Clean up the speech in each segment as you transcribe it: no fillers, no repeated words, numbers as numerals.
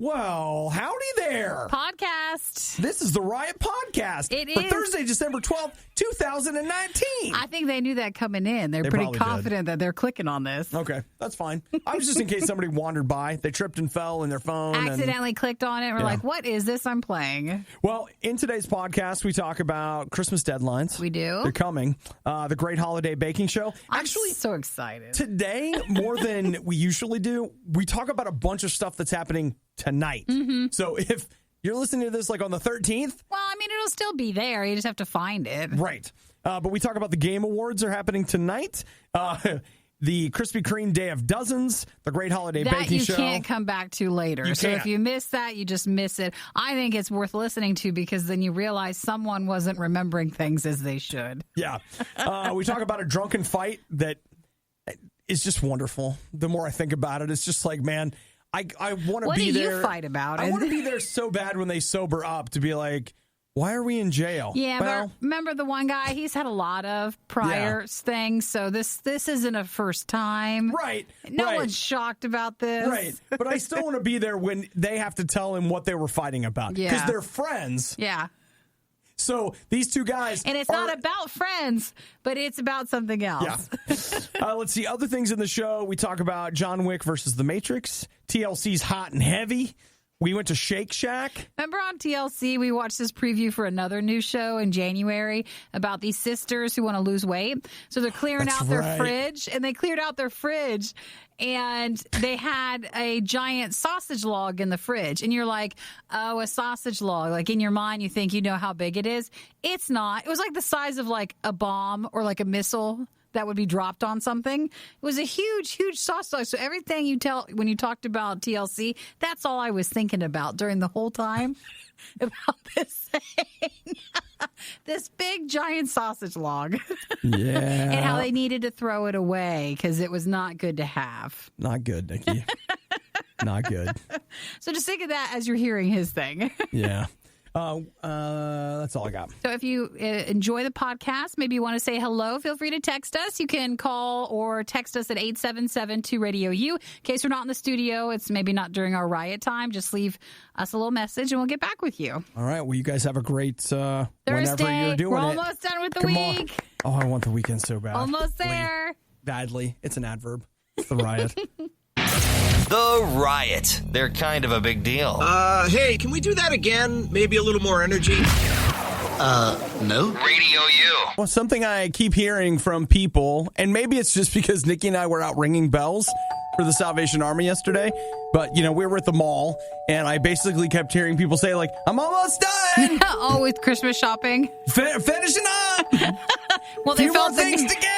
Well, howdy there. Podcast. This is the RIOT Podcast. It for is. Thursday, December 12th, 2019. I think they knew that coming in. They're pretty confident that they're clicking on this. Okay, that's fine. I was just in case somebody wandered by. They tripped and fell in their phone. Accidentally clicked on it and were like, what is this I'm playing? Well, in today's podcast, we talk about Christmas deadlines. We do. They're coming. The Great Holiday Baking Show. I'm so excited. Today, more than we usually do, we talk about a bunch of stuff that's happening tonight. Mm-hmm. So if you're listening to this like on the 13th. Well, I mean, it'll still be there. You just have to find it. Right. But we talk about the Game Awards are happening tonight. The Krispy Kreme Day of Dozens, the Great Holiday Baking Show. That you can't come back to later. So if you miss that, you just miss it. I think it's worth listening to because then you realize someone wasn't remembering things as they should. Yeah. We talk about a drunken fight that is just wonderful. The more I think about it, it's just like, man, I want to be there. What do you fight about? I want to be there so bad when they sober up to be like, why are we in jail? Yeah, but remember the one guy? He's had a lot of prior things, so this isn't a first time. Right. No one's shocked about this. Right. But I still want to be there when they have to tell him what they were fighting about. Yeah. Because they're friends. Yeah. So these two guys. And it's not about friends, but it's about something else. Yeah. Let's see. Other things in the show. We talk about John Wick versus The Matrix. TLC's Hot and Heavy. We went to Shake Shack. Remember on TLC, we watched this preview for another new show in January about these sisters who want to lose weight. So they're clearing out their fridge, and they cleared out their fridge, and they had a giant sausage log in the fridge. And you're like, oh, a sausage log. Like in your mind, you think you know how big it is. It's not. It was like the size of like a bomb or like a missile that would be dropped on something. It was a huge, huge sausage log. So everything you tell when you talked about TLC, that's all I was thinking about during the whole time about this thing. This big, giant sausage log. Yeah. And how they needed to throw it away because it was not good to have. Not good, Nikki. Not good. So just think of that as you're hearing his thing. Yeah. That's all I got. So if you enjoy the podcast, maybe you want to say hello, feel free to text us. You can call or text us at 877-2RadioU. In case we're not in the studio, it's maybe not during our riot time. Just leave us a little message and we'll get back with you. All right. Well, you guys have a great Thursday. Whenever you're doing we're it. almost done with the Come week. On. Oh, I want the weekend so bad. Almost there. Badly. It's an adverb. It's the riot. The Riot. They're kind of a big deal. Hey, can we do that again? Maybe a little more energy? No. RadioU. Well, something I keep hearing from people, and maybe it's just because Nikki and I were out ringing bells for the Salvation Army yesterday, but, we were at the mall, and I basically kept hearing people say, like, I'm almost done! Oh, with Christmas shopping? Finishing up! Well, they few felt more things to get!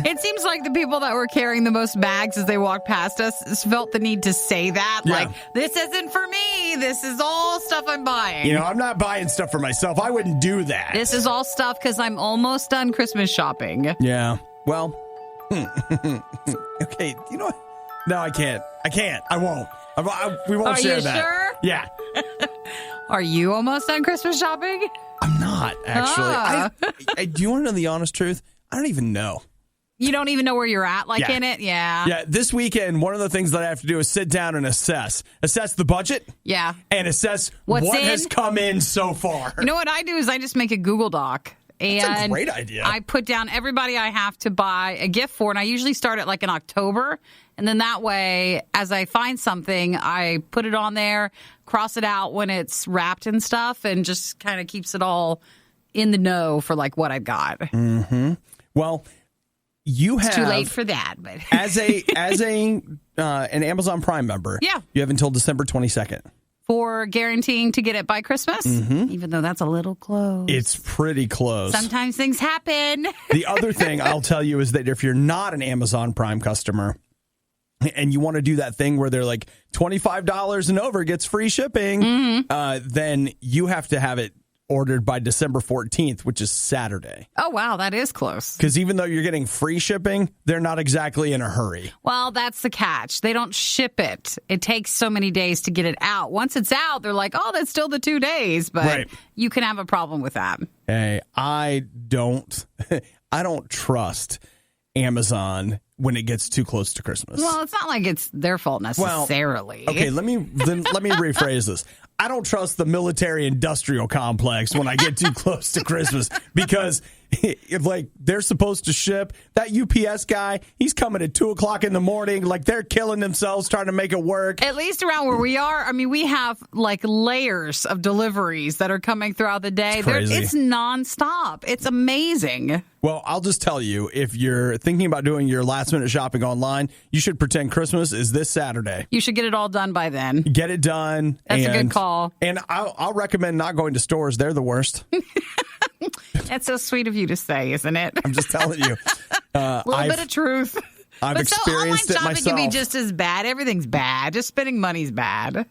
It seems like the people that were carrying the most bags as they walked past us felt the need to say that. Yeah. Like, this isn't for me. This is all stuff I'm buying. I'm not buying stuff for myself. I wouldn't do that. This is all stuff because I'm almost done Christmas shopping. Yeah. Well, okay. You know what? No, I can't. I won't. We won't share that. Are you sure? Yeah. Are you almost done Christmas shopping? I'm not, actually. Do you want to know the honest truth? I don't even know. You don't even know where you're at, in it? Yeah. Yeah, this weekend, one of the things that I have to do is sit down and assess the budget. Yeah. And assess what has come in so far. You know what I do is I just make a Google Doc. And that's a great idea. I put down everybody I have to buy a gift for, and I usually start at in October. And then that way, as I find something, I put it on there, cross it out when it's wrapped and stuff, and just kind of keeps it all in the know for what I've got. Mm-hmm. Well, you have... It's too late for that, but... as an Amazon Prime member, you have until December 22nd. For guaranteeing to get it by Christmas? Mm-hmm. Even though that's a little close. It's pretty close. Sometimes things happen. The other thing I'll tell you is that if you're not an Amazon Prime customer and you want to do that thing where they're like $25 and over gets free shipping, then you have to have it ordered by December 14th, which is Saturday. Oh, wow. That is close. Because even though you're getting free shipping, they're not exactly in a hurry. Well, that's the catch. They don't ship it. It takes so many days to get it out. Once it's out, they're like, oh, that's still the 2 days. But you can have a problem with that. Hey, I don't trust Amazon when it gets too close to Christmas. Well, it's not like it's their fault necessarily. Well, okay, let me rephrase this. I don't trust the military-industrial complex when I get too close to Christmas because if, like, they're supposed to ship, that UPS guy, he's coming at 2 o'clock in the morning, like they're killing themselves trying to make it work. At least around where we are, I mean, we have like layers of deliveries that are coming throughout the day. It's nonstop. It's amazing. Well, I'll just tell you, if you're thinking about doing your last-minute shopping online, you should pretend Christmas is this Saturday. You should get it all done by then. Get it done. That's a good call. And I'll recommend not going to stores. They're the worst. That's so sweet of you to say, isn't it? I'm just telling you. A little bit of truth. I've experienced it myself. Online shopping can be just as bad. Everything's bad. Just spending money's bad.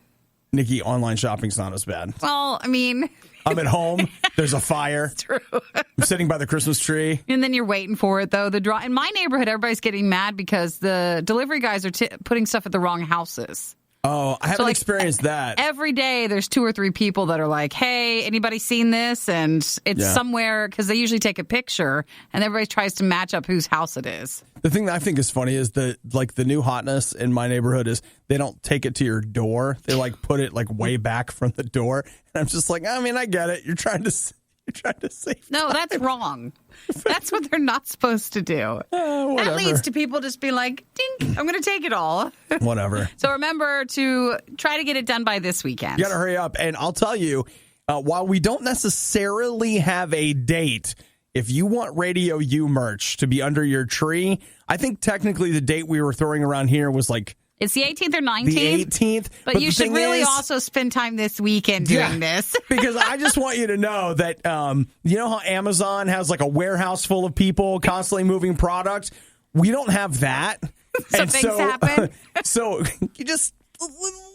Nikki, online shopping's not as bad. Well, I mean... I'm at home. There's a fire. It's true. I'm sitting by the Christmas tree. And then you're waiting for it, though. In my neighborhood, everybody's getting mad because the delivery guys are putting stuff at the wrong houses. Oh, I haven't experienced that. Every day, there's 2 or 3 people that are like, hey, anybody seen this? And it's somewhere, because they usually take a picture, and everybody tries to match up whose house it is. The thing that I think is funny is the new hotness in my neighborhood is they don't take it to your door. They put it way back from the door. And I'm just like, I mean, I get it. You're trying to save. No, that's wrong. That's what they're not supposed to do. That leads to people just being like, ding, I'm going to take it all. Whatever. So remember to try to get it done by this weekend. You got to hurry up. And I'll tell you, while we don't necessarily have a date, if you want RadioU merch to be under your tree, I think technically the date we were throwing around here was it's the 18th or 19th? The 18th. But you should really also spend time this weekend doing this. Because I just want you to know that, you know how Amazon has a warehouse full of people constantly moving products? We don't have that. Things happen. So you just...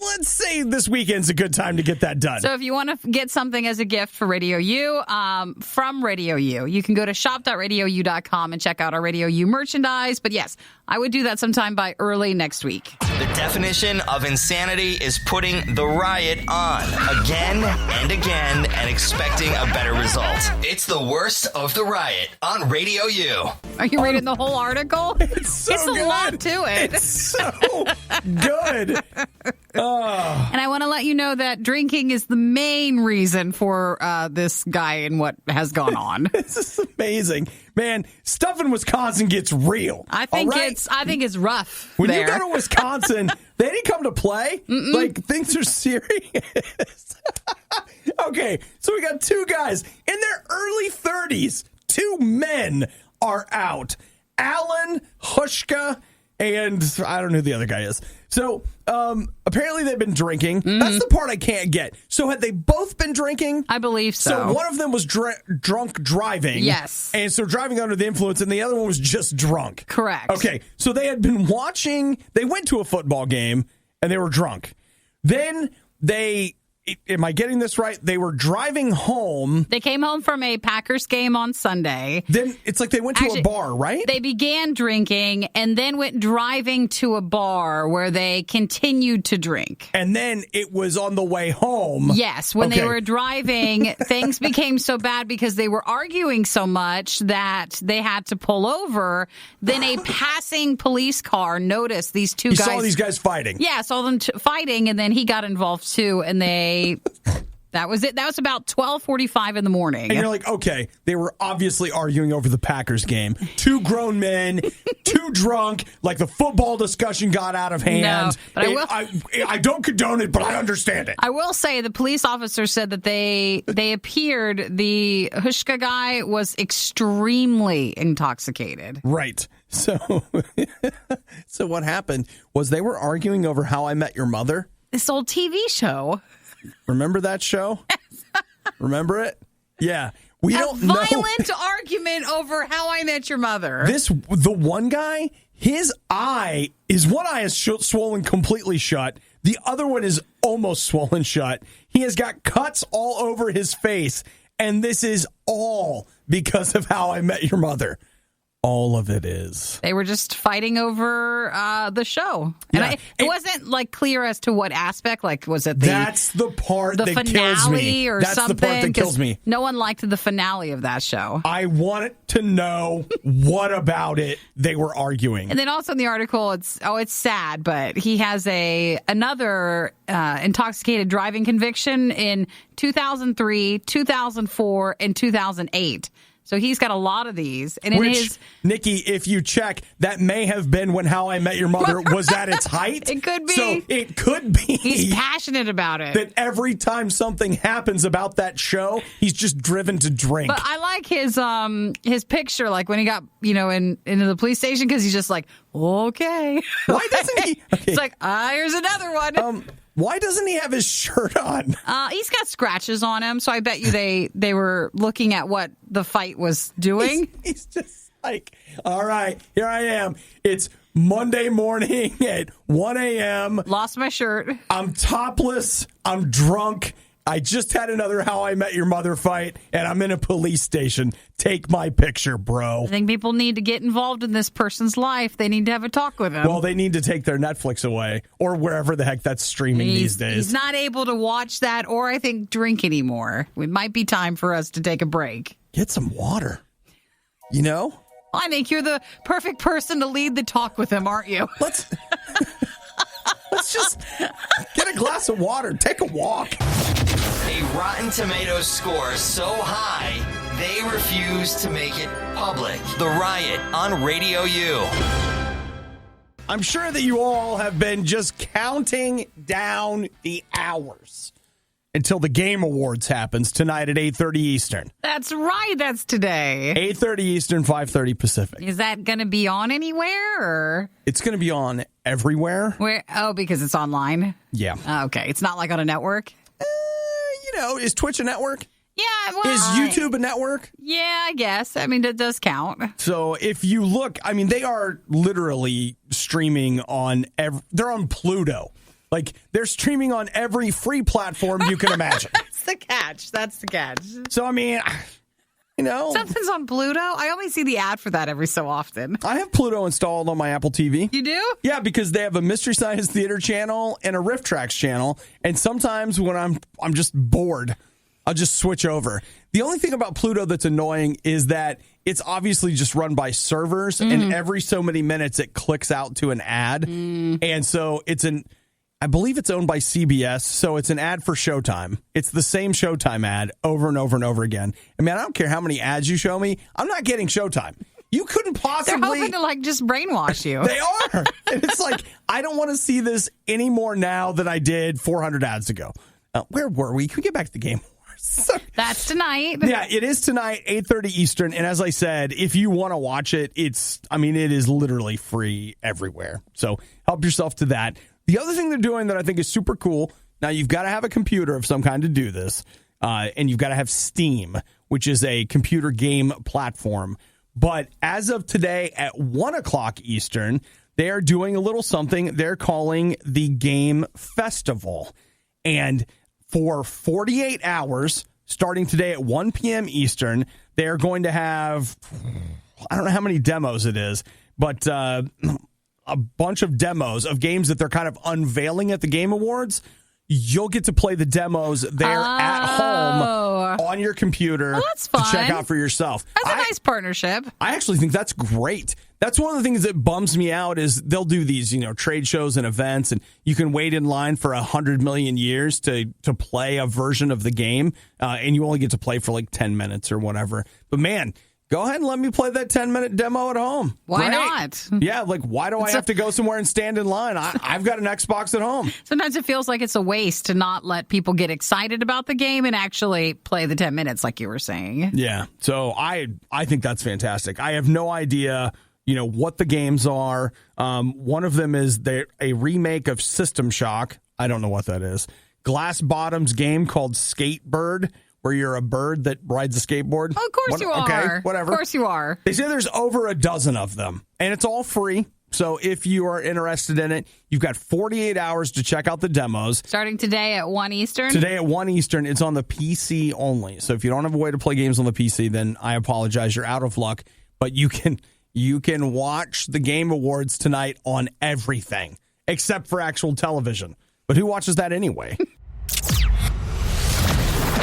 Let's say this weekend's a good time to get that done. So if you want to get something as a gift for RadioU from RadioU, you can go to shop.radiou.com and check out our RadioU merchandise. But yes, I would do that sometime by early next week. The definition of insanity is putting the riot on again and again and expecting a better result. It's the worst of the riot on RadioU. Are you reading the whole article? It's a lot to it. It's so good. And I want to let you know that drinking is the main reason for this guy and what has gone on. This is amazing. Man, stuff in Wisconsin gets real. I think it's rough. When you go to Wisconsin, they didn't come to play. Things are serious. Okay, so we got 2 guys in their early 30s. 2 men are out. Alan Hushka and I don't know who the other guy is. So apparently they've been drinking. That's the part I can't get. So had they both been drinking? I believe so. So one of them was drunk driving. Yes. And so driving under the influence, and the other one was just drunk. Correct. Okay. So they had been watching. They went to a football game, and they were drunk. Then they... Am I getting this right? They were driving home. They came home from a Packers game on Sunday. Then it's like they went to a bar, right? They began drinking and then went driving to a bar where they continued to drink. And then it was on the way home. Yes. When they were driving, things became so bad because they were arguing so much that they had to pull over. Then a passing police car noticed these 2 guys. He saw these guys fighting. Yeah, saw them fighting, and then he got involved too, and that was it. That was about 12:45 in the morning. And you're like, okay, they were obviously arguing over the Packers game. 2 grown men, 2 drunk, the football discussion got out of hand. No, but I don't condone it, but I understand it. I will say the police officer said that the Hushka guy was extremely intoxicated. Right. So what happened was they were arguing over How I Met Your Mother. This old TV show. Remember that show? Remember it? Yeah. We don't know. A violent argument over How I Met Your Mother. The one guy, his eye is swollen completely shut. The other one is almost swollen shut. He has got cuts all over his face. And this is all because of How I Met Your Mother. All of it is. They were just fighting over the show. And it wasn't clear as to what aspect. Was it that's the part that finale kills me. or That's something? The part that kills me. No one liked the finale of that show. I want it to know what about it they were arguing. And then also in the article, it's sad, but he has another intoxicated driving conviction in 2003, 2004, and 2008. So he's got a lot of these. And Nikki, if you check, that may have been when How I Met Your Mother was at its height. It could be. So it could be. He's passionate about it. That every time something happens about that show, he's just driven to drink. But I like his picture, like when he got, into the police station, because he's just like, okay. Why doesn't he? Okay. It's like, here's another one. Why doesn't he have his shirt on? He's got scratches on him, so I bet you they were looking at what the fight was doing. He's just like, all right, here I am. It's Monday morning at 1 a.m. Lost my shirt. I'm topless. I'm drunk. I just had another How I Met Your Mother fight, and I'm in a police station. Take my picture, bro. I think people need to get involved in this person's life. They need to have a talk with him. Well, they need to take their Netflix away, or wherever the heck that's streaming these days. He's not able to watch that, or I think drink anymore. It might be time for us to take a break. Get some water. I think you're the perfect person to lead the talk with him, aren't you? Let's just get a glass of water. Take a walk. A Rotten Tomatoes score so high, they refuse to make it public. The Riot on RadioU. I'm sure that you all have been just counting down the hours until the Game Awards happens tonight at 8:30 Eastern. That's right. That's today. 8:30 Eastern, 5:30 Pacific. Is that going to be on anywhere? Or? It's going to be on everywhere. Where? Oh, because it's online? Yeah. Okay. It's not like on a network? Is Twitch a network? Yeah. Well, is YouTube a network? Yeah, I guess. I mean, that does count. So if you look, they are literally streaming on they're on Pluto. Like, they're streaming on every free platform you can imagine. That's the catch. So, Something's on Pluto? I only see the ad for that every so often. I have Pluto installed on my Apple TV. You do? Yeah, because they have a Mystery Science Theater channel and a Riff Tracks channel. And sometimes when I'm just bored, I'll just switch over. The only thing about Pluto that's annoying is that it's obviously just run by servers. And every so many minutes, it clicks out to an ad. And so I believe it's owned by CBS, so it's an ad for Showtime. It's the same Showtime ad over and over and over again. I don't care how many ads you show me. I'm not getting Showtime. You couldn't possibly... They're hoping to, just brainwash you. They are. And it's like, I don't want to see this any more now than I did 400 ads ago. Where were we? Can we get back to the Game Awards? That's tonight. Yeah, it is tonight, 8:30 Eastern. And as I said, if you want to watch it, it is literally free everywhere. So help yourself to that. The other thing they're doing that I think is super cool, now you've got to have a computer of some kind to do this, and you've got to have Steam, which is a computer game platform. But as of today at 1 o'clock Eastern, they are doing a little something they're calling the Game Festival. And for 48 hours, starting today at 1 p.m. Eastern, they are going to have, I don't know how many demos it is, but... a bunch of demos of games that they're kind of unveiling at the Game Awards. You'll get to play the demos there at home on your computer to check out for yourself. That's a nice partnership. I actually think that's great. That's one of the things that bums me out is they'll do these, trade shows and events, and you can wait in line for 100 million years to play a version of the game, and you only get to play for like 10 minutes or whatever. But man, go ahead and let me play that 10-minute demo at home. Why not? Yeah, why do I have to go somewhere and stand in line? I've got an Xbox at home. Sometimes it feels like it's a waste to not let people get excited about the game and actually play the 10 minutes like you were saying. Yeah, so I think that's fantastic. I have no idea, what the games are. One of them is a remake of System Shock. I don't know what that is. Glass Bottom's game called Skatebird, where you're a bird that rides a skateboard. Oh, of course you are. Okay, whatever. Of course you are. They say there's over a dozen of them, and it's all free. So if you are interested in it, you've got 48 hours to check out the demos. Starting today at 1 Eastern? Today at 1 Eastern. It's on the PC only. So if you don't have a way to play games on the PC, then I apologize. You're out of luck. But you can watch the Game Awards tonight on everything, except for actual television. But who watches that anyway?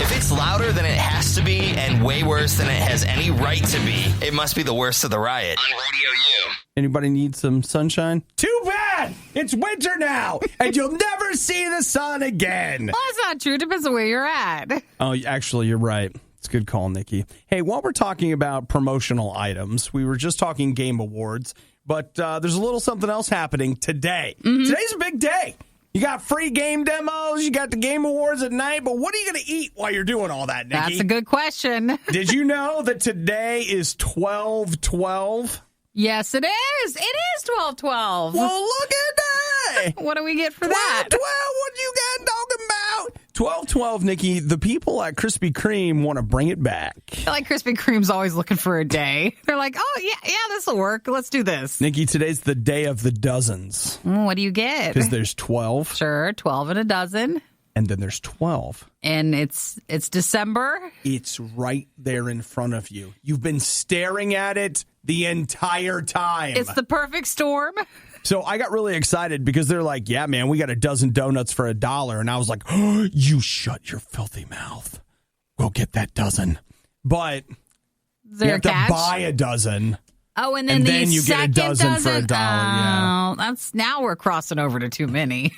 If it's louder than it has to be and way worse than it has any right to be, it must be the worst of the riot. On Radio U. Anybody need some sunshine? Too bad! It's winter now, and you'll never see the sun again. Well, that's not true. It depends on where you're at. Oh, actually, you're right. It's a good call, Nikki. Hey, while we're talking about promotional items, we were just talking Game Awards, but there's a little something else happening today. Mm-hmm. Today's a big day. You got free game demos, you got the Game Awards at night, but what are you going to eat while you're doing all that, Nikki? That's a good question. Did you know that today is 12/12? Yes, it is. It is 12/12. Well, look at that. What do we get for that? 12, what you got talking about? 12/12, Nikki, the people at Krispy Kreme want to bring it back. I feel like Krispy Kreme's always looking for a day. They're like, oh, yeah, this will work. Let's do this. Nikki, today's the day of the dozens. What do you get? Because there's 12. Sure, 12 and a dozen. And then there's 12. And it's December. It's right there in front of you. You've been staring at it the entire time. It's the perfect storm. So I got really excited because they're like, yeah, man, we got a dozen donuts for $1. And I was like, oh, you shut your filthy mouth. We'll get that dozen. But you have to buy a dozen. Oh, and then you get a dozen for $1. Yeah. Now we're crossing over to too many.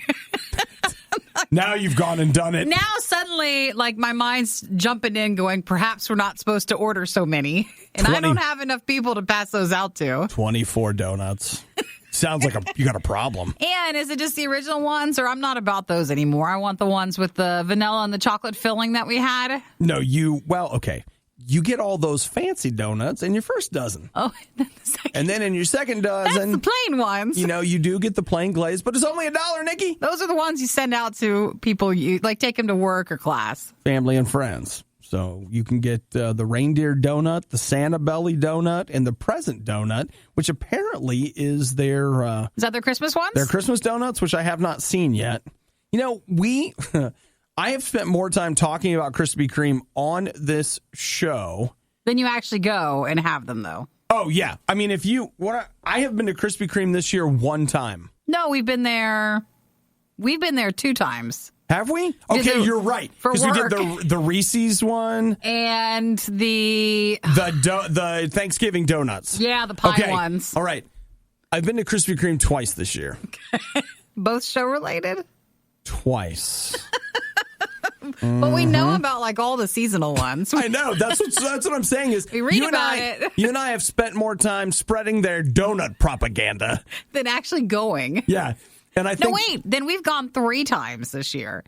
Now you've gone and done it. Now suddenly, like, my mind's jumping in going, perhaps we're not supposed to order so many. And I don't have enough people to pass those out to. 24 donuts. Sounds like you got a problem. And is it just the original ones, or I'm not about those anymore? I want the ones with the vanilla and the chocolate filling that we had. No, okay. You get all those fancy donuts in your first dozen. Oh, and then in your second dozen. That's the plain ones. You do get the plain glaze, but it's only $1, Nikki. Those are the ones you send out to people, take them to work or class. Family and friends. So you can get the reindeer donut, the Santa belly donut, and the present donut, which apparently is their... is that their Christmas ones? Their Christmas donuts, which I have not seen yet. I have spent more time talking about Krispy Kreme on this show than you actually go and have them, though. Oh, yeah. I mean, I have been to Krispy Kreme this year one time. No, we've been there 2 times. Have we? Okay, you're right. Because we did the Reese's one and the Thanksgiving donuts. Yeah, the pie ones. All right. I've been to Krispy Kreme twice this year. Okay. Both show related? Twice. But we know about all the seasonal ones. I know. That's what I'm saying is we read about it. You and I have spent more time spreading their donut propaganda than actually going. Yeah. And I think then we've gone 3 times this year.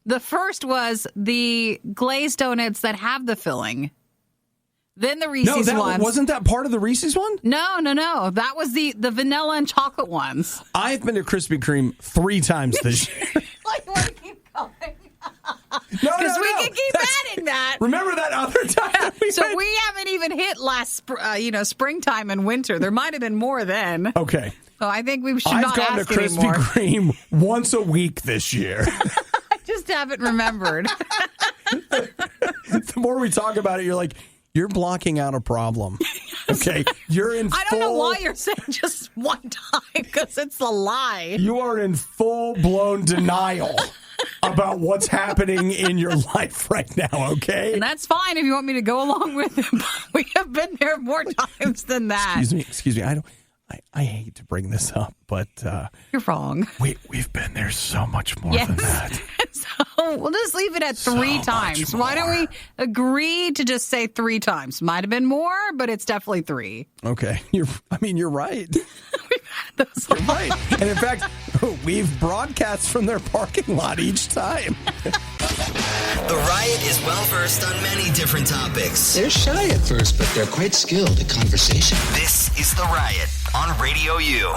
The first was the glazed donuts that have the filling. Then the Reese's ones. Wasn't that part of the Reese's one? No. That was the vanilla and chocolate ones. I've been to Krispy Kreme 3 times this year. Why keep going? Because we can keep adding that. Remember that other time? We haven't even hit last springtime and winter. There might have been more then. Okay. So I think we should not ask anymore. I've gone to Krispy Kreme once a week this year. I just haven't remembered. The more we talk about it, you're like, you're blocking out a problem. Okay, you're in I don't know why you're saying just one time, because it's a lie. You are in full-blown denial about what's happening in your life right now, okay? And that's fine if you want me to go along with it, but we have been there more times than that. Excuse me, I hate to bring this up, but... You're wrong. We've been there so much more than that. So we'll just leave it at 3 times. Why don't we agree to just say 3 times? Might have been more, but it's definitely 3. Okay. You're right. We've had those. You're right. And in fact, we've broadcast from their parking lot each time. The Riot is well-versed on many different topics. They're shy at first, but they're quite skilled at conversation. This is The Riot on Radio U.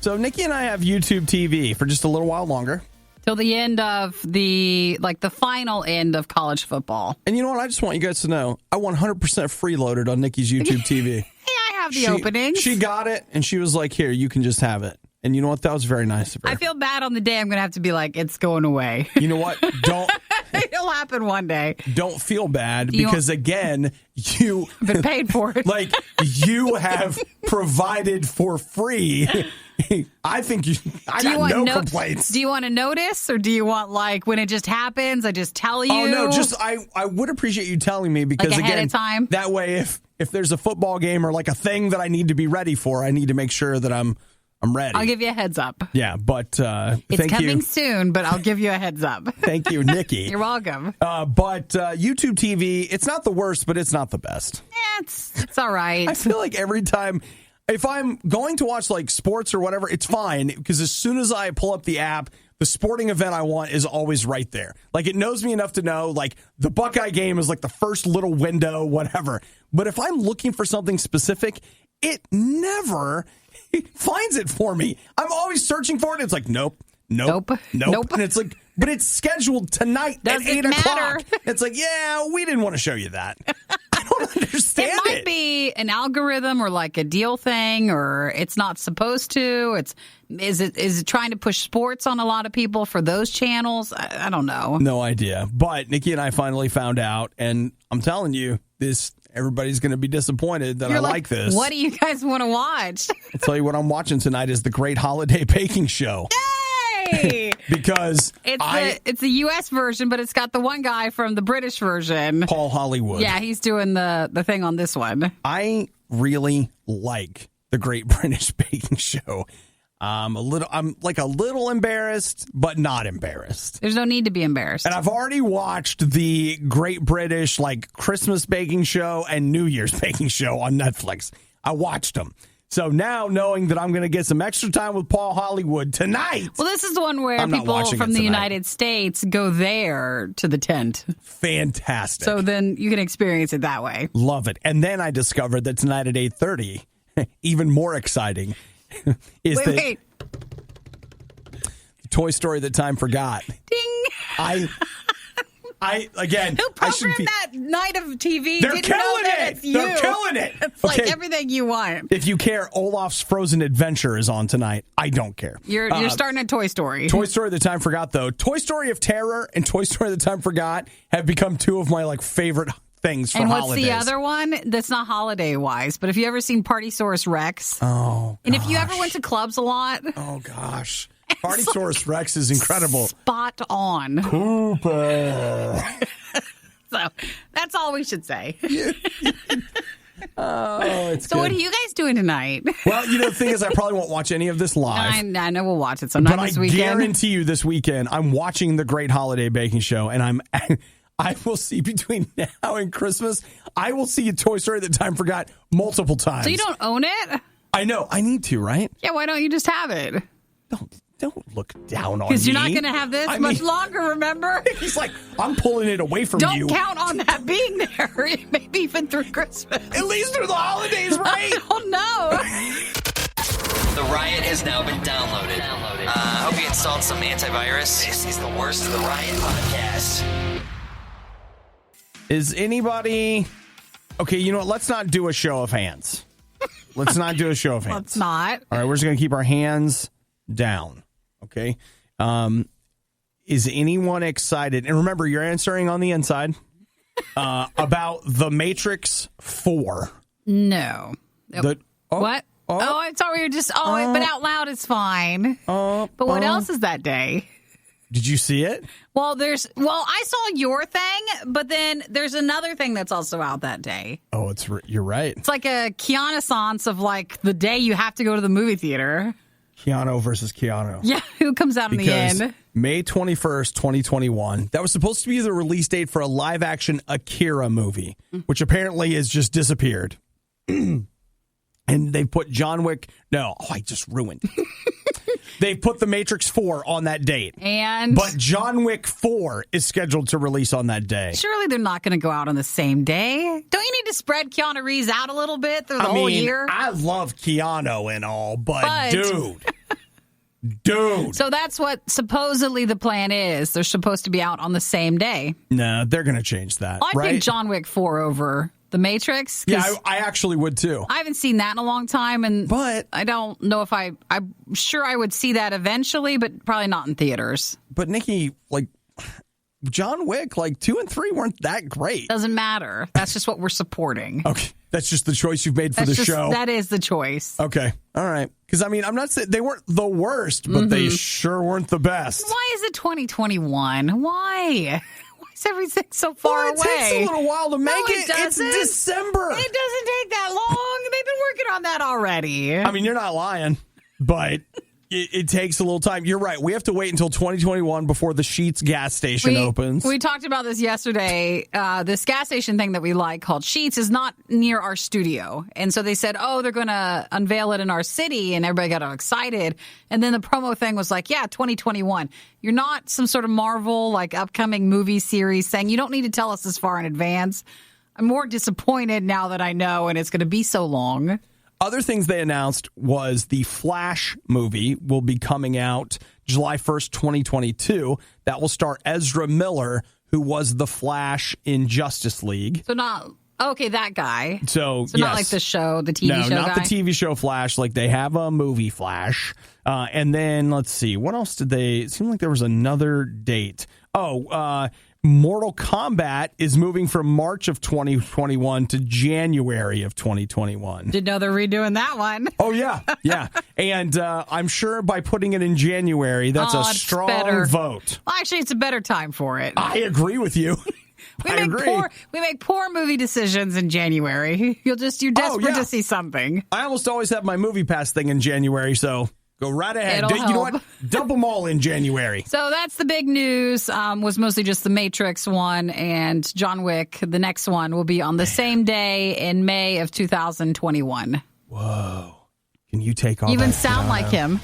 So Nikki and I have YouTube TV for just a little while longer. Till the end of the final end of college football. And you know what? I just want you guys to know, I 100% freeloaded on Nikki's YouTube TV. Yeah, I have the openings. She got it, and she was like, here, you can just have it. And you know what? That was very nice of her. I feel bad on the day I'm going to have to be like, it's going away. You know what? It'll happen one day. Don't feel bad because, again, you been paid for it. Like, you have provided for free. I think I got no complaints. Do you want to notice, or do you want, like, when it just happens, I just tell you? Oh, no, I would appreciate you telling me because, like ahead again, of time? That way if there's a football game or, like, a thing that I need to be ready for, I need to make sure that I'm ready. I'll give you a heads up. Yeah, but it's coming soon, but I'll give you a heads up. Thank you, Nikki. You're welcome. But YouTube TV, it's not the worst, but it's not the best. Yeah, it's all right. I feel like every time, if I'm going to watch like sports or whatever, it's fine because as soon as I pull up the app, the sporting event I want is always right there. Like it knows me enough to know like the Buckeye game is like the first little window, whatever. But if I'm looking for something specific, it never finds it for me. I'm always searching for it. It's like, nope. And it's like, but it's scheduled tonight at 8 o'clock. It's like, yeah, we didn't want to show you that. I don't understand it. It might be an algorithm or like a deal thing, or it's not supposed to. Is it trying to push sports on a lot of people for those channels? I don't know. No idea. But Nikki and I finally found out, and I'm telling you, everybody's going to be disappointed that I like this. What do you guys want to watch? I'll tell you what I'm watching tonight is the Great Holiday Baking Show. Yay! Because it's the U.S. version, but it's got the one guy from the British version. Paul Hollywood. Yeah, he's doing the thing on this one. I really like the Great British Baking Show. I'm like a little embarrassed, but not embarrassed. There's no need to be embarrassed. And I've already watched the Great British like Christmas Baking Show and New Year's Baking Show on Netflix. I watched them. So now knowing that I'm going to get some extra time with Paul Hollywood tonight. Well, this is the one where people from the United States go there to the tent. Fantastic. So then you can experience it that way. Love it. And then I discovered that tonight at 8:30, even more exciting, is wait. Toy Story That Time Forgot. Ding. Again, who programmed that night of TV? They're killing it. They're killing it. It's like everything you want. If you care, Olaf's Frozen Adventure is on tonight. I don't care. You're starting at Toy Story. Toy Story The Time Forgot, though. Toy Story of Terror and Toy Story The Time Forgot have become two of my like favorite things for holidays. And what's the other one that's not holiday-wise? But have you ever seen Partysaurus Rex? Oh, and if you ever went to clubs a lot? Oh, gosh. Partysaurus Rex is incredible. Spot on. Cooper. So that's all we should say. It's so good. what are you guys doing tonight? Well, the thing is, I probably won't watch any of this live. I know we'll watch it sometime this weekend. I guarantee you this weekend, I'm watching the Great Holiday Baking Show, and I will see between now and Christmas, I will see a Toy Story That Time Forgot multiple times. So you don't own it? I know. I need to, right? Yeah, why don't you just have it? Don't look down on me. Because you're not going to have this much longer, remember? He's like, I'm pulling it away from you. Don't count on that being there, maybe even through Christmas. At least through the holidays, right? Oh, no. The Riot has now been downloaded. I hope you installed some antivirus. This is the worst of the Riot podcast. Is anybody... Okay, you know what? Let's not do a show of hands. Let's not do a show of hands. Let's not. All right, we're just going to keep our hands down. Okay. Is anyone excited? And remember, you're answering on the inside about The Matrix 4. No. What? I thought we were just, but out loud is fine. But what else is that day? Did you see it? Well, I saw your thing, but then there's another thing that's also out that day. Oh, you're right. It's like a Keanu-sance of like the day you have to go to the movie theater. Keanu versus Keanu. Yeah, who comes out in the end? May 21st, 2021. That was supposed to be the release date for a live-action Akira movie, which apparently has just disappeared. And they put John Wick... No, I just ruined it. They put The Matrix 4 on that date. But John Wick 4 is scheduled to release on that day. Surely they're not going to go out on the same day. Don't you need to spread Keanu Reeves out a little bit through the whole year? I love Keanu and all, but dude. So that's what supposedly the plan is. They're supposed to be out on the same day. No, they're going to change that, I'd pick John Wick 4 over The Matrix. Yeah, I actually would too. I haven't seen that in a long time, but I don't know if I'm sure I would see that eventually, but probably not in theaters. But Nikki, like, John Wick, like 2 and 3 weren't that great. Doesn't matter. That's just what we're supporting. Okay. That's just the choice you've made for the show. That is the choice. Okay. All right. Because, I mean, I'm not saying they weren't the worst, but they sure weren't the best. Why is it 2021? Why? Why is everything so far away? It takes a little while to make it. Doesn't. It's December. It doesn't take that long. They've been working on that already. I mean, you're not lying, but it takes a little time. You're right. We have to wait until 2021 before the Sheetz gas station opens. We talked about this yesterday. This gas station thing that we like called Sheetz is not near our studio. And so they said, they're going to unveil it in our city. And everybody got all excited. And then the promo thing was like, 2021. You're not some sort of Marvel, like upcoming movie series saying you don't need to tell us this far in advance. I'm more disappointed now that I know, and it's going to be so long. Other things they announced was the Flash movie will be coming out July 1st, 2022. That will star Ezra Miller, who was the Flash in Justice League. So that guy. So not like the show, the TV show guy? No, not the TV show Flash. Like, they have a movie Flash. And then, let's see, what else did they... It seemed like there was another date. Mortal Kombat is moving from March of 2021 to January of 2021. Didn't know they're redoing that one. Oh, yeah. Yeah. And I'm sure by putting it in January, that's a strong vote. Well, actually, it's a better time for it. I agree with you. We make poor movie decisions in January. You're desperate to see something. I almost always have my Movie Pass thing in January, so... Go right ahead. You know what? Dump them all in January. So that's the big news. Was mostly just the Matrix one, and John Wick, the next one, will be on the same day in May of 2021. Whoa. Can you take all even that sound like him?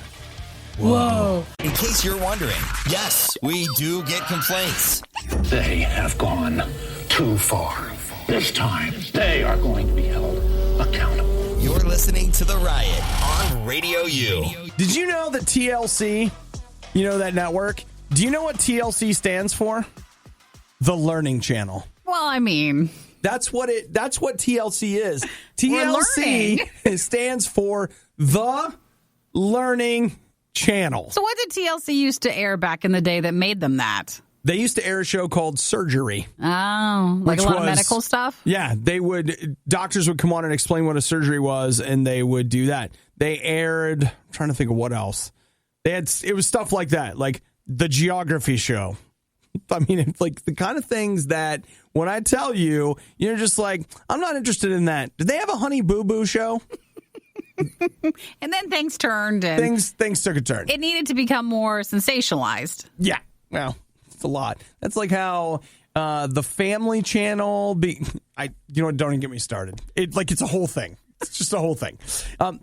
Whoa. In case you're wondering, yes, we do get complaints. They have gone too far. This time, they are going to be held accountable. You're listening to The Riot on Radio U. Did you know that TLC, that network, do you know what TLC stands for? The Learning Channel. Well, I mean... That's what TLC is. TLC stands for The Learning Channel. So what did TLC used to air back in the day that made them that? They used to air a show called Surgery. Oh, like a lot of medical stuff? Yeah, doctors would come on and explain what a surgery was, and they would do that. They aired, I'm trying to think of what else. It was stuff like that, like the Geography Show. I mean, it's like the kind of things that when I tell you, you're just like, I'm not interested in that. Did they have a Honey Boo Boo show? And then things turned. And things took a turn. It needed to become more sensationalized. Yeah, well... a lot. That's like how the Family Channel don't even get me started. It's a whole thing. It's just a whole thing. I'm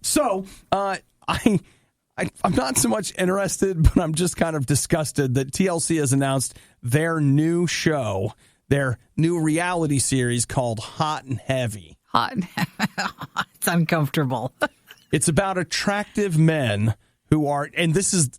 not so much interested, but I'm just kind of disgusted that TLC has announced their new show, their new reality series called Hot and Heavy. Hot and Heavy. It's uncomfortable. It's about attractive men who are, and this is,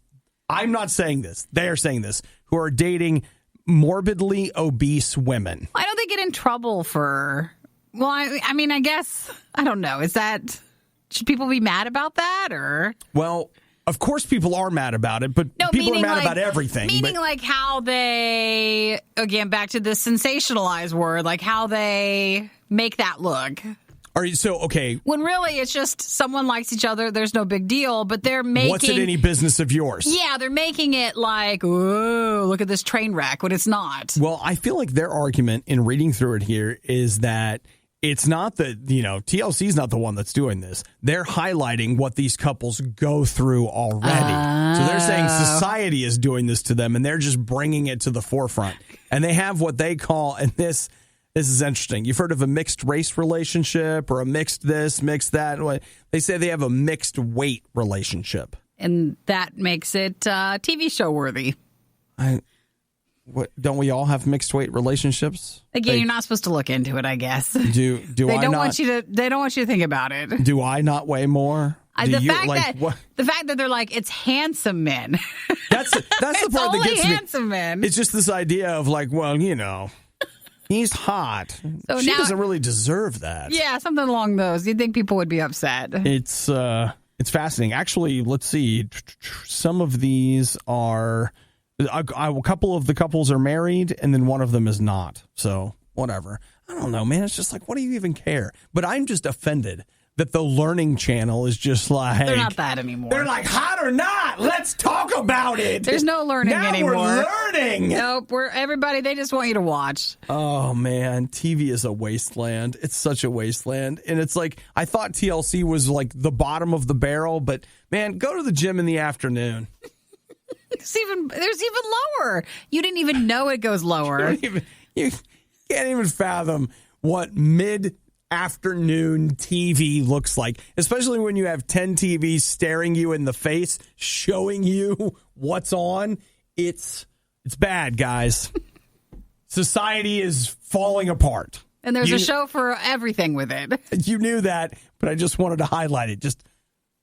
I'm not saying this, they are saying this, who are dating morbidly obese women. Why don't they get in trouble for... Well, I mean, I guess, I don't know. Should people be mad about that, or... Well, of course people are mad about it, but people are mad about everything. Meaning like how they, again, back to the sensationalized word, like how they make that look. Okay. When really it's just someone likes each other, there's no big deal, but they're making... What's it any business of yours? Yeah, they're making it like, ooh, look at this train wreck, when it's not. Well, I feel like their argument in reading through it here is that it's not that, TLC's not the one that's doing this. They're highlighting what these couples go through already. So they're saying society is doing this to them, and they're just bringing it to the forefront. And they have what they call, and this is interesting. You've heard of a mixed race relationship or a mixed this, mixed that. They say they have a mixed weight relationship. And that makes it TV show worthy. Don't we all have mixed weight relationships? Again, you're not supposed to look into it, I guess. Do they I don't not? Want you to, they don't want you to think about it. Do I not weigh more? The fact that they're like, it's handsome men. That's the part that gets me. Handsome men. It's just this idea of like, well, he's hot. So she doesn't really deserve that. Yeah, something along those. You'd think people would be upset. It's fascinating. Actually, let's see. Some of these are A couple of the couples are married, and then one of them is not. So whatever. I don't know, man. It's just like, what do you even care? But I'm just offended that the Learning Channel is just like... They're not that anymore. They're like, hot or not, let's talk about it. There's no learning anymore. Now we're learning. Nope, everybody, they just want you to watch. Oh, man. TV is a wasteland. It's such a wasteland. And it's like, I thought TLC was like the bottom of the barrel, but man, go to the gym in the afternoon. There's even lower. You didn't even know it goes lower. You can't even fathom what mid-afternoon TV looks like, especially when you have 10 TVs staring you in the face, showing you what's on. It's bad, guys. Society is falling apart. And there's a show for everything with it. You knew that, but I just wanted to highlight it. Just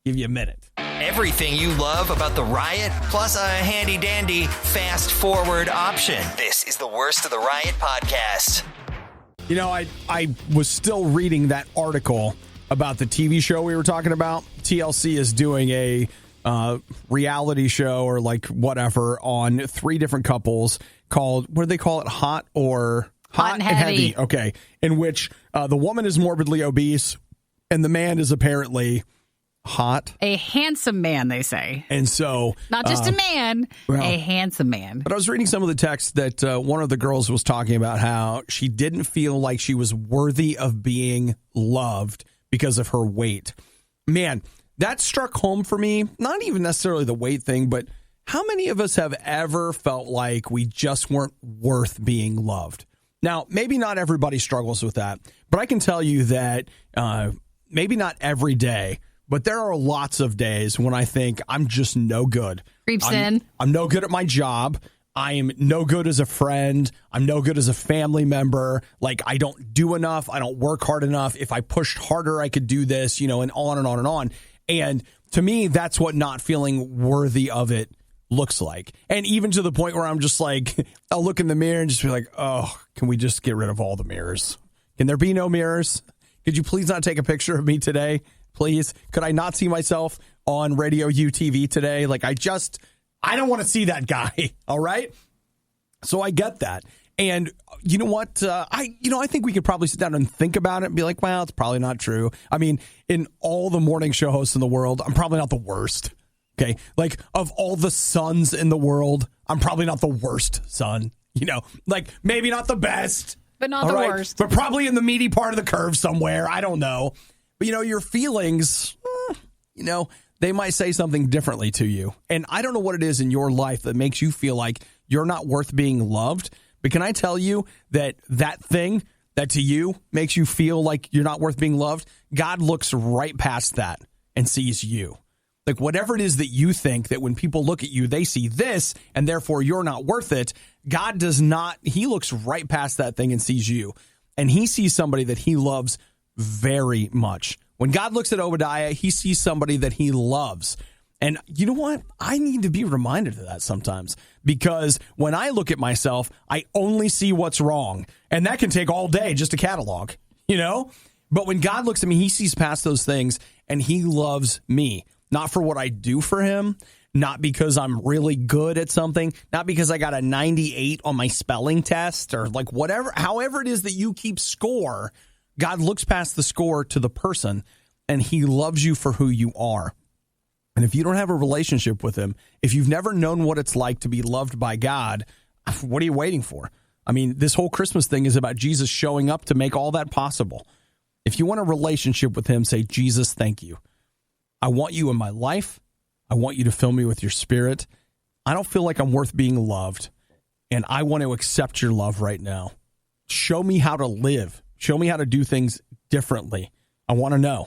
give you a minute. Everything you love about the Riot, plus a handy-dandy fast-forward option. This is the Worst of the Riot podcast. You know, I was still reading that article about the TV show we were talking about. TLC is doing a reality show or like whatever on 3 different couples called, what do they call it? Hot and heavy. Okay. In which the woman is morbidly obese and the man is apparently hot. A handsome man, they say. And so... Not just a man, a handsome man. But I was reading some of the text that one of the girls was talking about how she didn't feel like she was worthy of being loved because of her weight. Man, that struck home for me. Not even necessarily the weight thing, but how many of us have ever felt like we just weren't worth being loved? Now, maybe not everybody struggles with that, but I can tell you that maybe not every day, but there are lots of days when I think I'm just no good. Creeps in. I'm no good at my job. I am no good as a friend. I'm no good as a family member. Like, I don't do enough. I don't work hard enough. If I pushed harder, I could do this, and on and on and on. And to me, that's what not feeling worthy of it looks like. And even to the point where I'm just like, I'll look in the mirror and just be like, oh, can we just get rid of all the mirrors? Can there be no mirrors? Could you please not take a picture of me today? Please. Could I not see myself on RadioU TV today? Like, I don't want to see that guy. All right. So I get that. And you know what? I think we could probably sit down and think about it and be like, well, it's probably not true. I mean, in all the morning show hosts in the world, I'm probably not the worst. Okay. Like, of all the sons in the world, I'm probably not the worst son. Like, maybe not the best. But not the worst. But probably in the meaty part of the curve somewhere. I don't know. But, your feelings, they might say something differently to you. And I don't know what it is in your life that makes you feel like you're not worth being loved. But can I tell you that thing that to you makes you feel like you're not worth being loved, God looks right past that and sees you. Like, whatever it is that you think that when people look at you, they see this and therefore you're not worth it. God does not. He looks right past that thing and sees you. And he sees somebody that he loves very much. When God looks at Obadiah, he sees somebody that he loves. And you know what? I need to be reminded of that sometimes, because when I look at myself, I only see what's wrong. And that can take all day just to catalog, But when God looks at me, he sees past those things and he loves me, not for what I do for him, not because I'm really good at something, not because I got a 98 on my spelling test or like whatever, however it is that you keep score. God looks past the score to the person and he loves you for who you are. And if you don't have a relationship with him, if you've never known what it's like to be loved by God, what are you waiting for? I mean, this whole Christmas thing is about Jesus showing up to make all that possible. If you want a relationship with him, say, Jesus, thank you. I want you in my life. I want you to fill me with your spirit. I don't feel like I'm worth being loved, and I want to accept your love right now. Show me how to live. Show me how to do things differently. I want to know.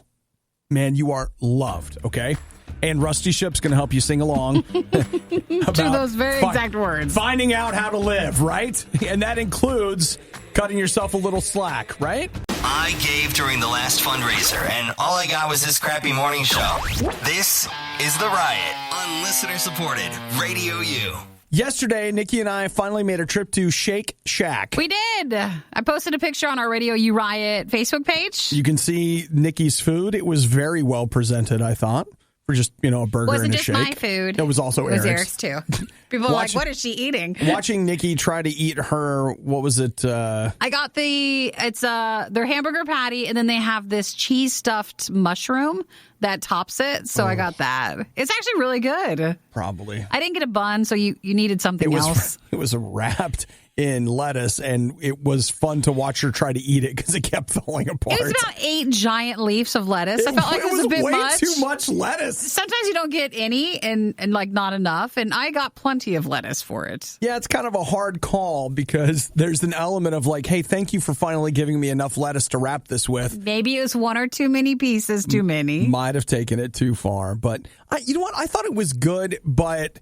Man, you are loved, okay? And Rusty Ship's going to help you sing along. To those very exact words. Finding out how to live, right? And that includes cutting yourself a little slack, right? I gave during the last fundraiser, and all I got was this crappy morning show. This is The Riot on listener-supported Radio U. Yesterday, Nikki and I finally made a trip to Shake Shack. We did. I posted a picture on our RadioU Riot Facebook page. You can see Nikki's food. It was very well presented, I thought. for just, a burger Wasn't and a just shake. my food. It was also It was Eric's. Eric's too. People are like, what is she eating? Watching Nikki try to eat her, what was it? I got their hamburger patty, and then they have this cheese stuffed mushroom that tops it. So I got that. It's actually really good. Probably. I didn't get a bun, so you needed something else. It was wrapped in lettuce, and it was fun to watch her try to eat it because it kept falling apart. It was about 8 giant leaves of lettuce. I felt like it was a bit way much. too much lettuce. Sometimes you don't get any and like not enough, and I got plenty of lettuce for it. Yeah, it's kind of a hard call because there's an element of like, hey, thank you for finally giving me enough lettuce to wrap this with. Maybe it was one or too many pieces, too many. Might have taken it too far, but you know what? I thought it was good, but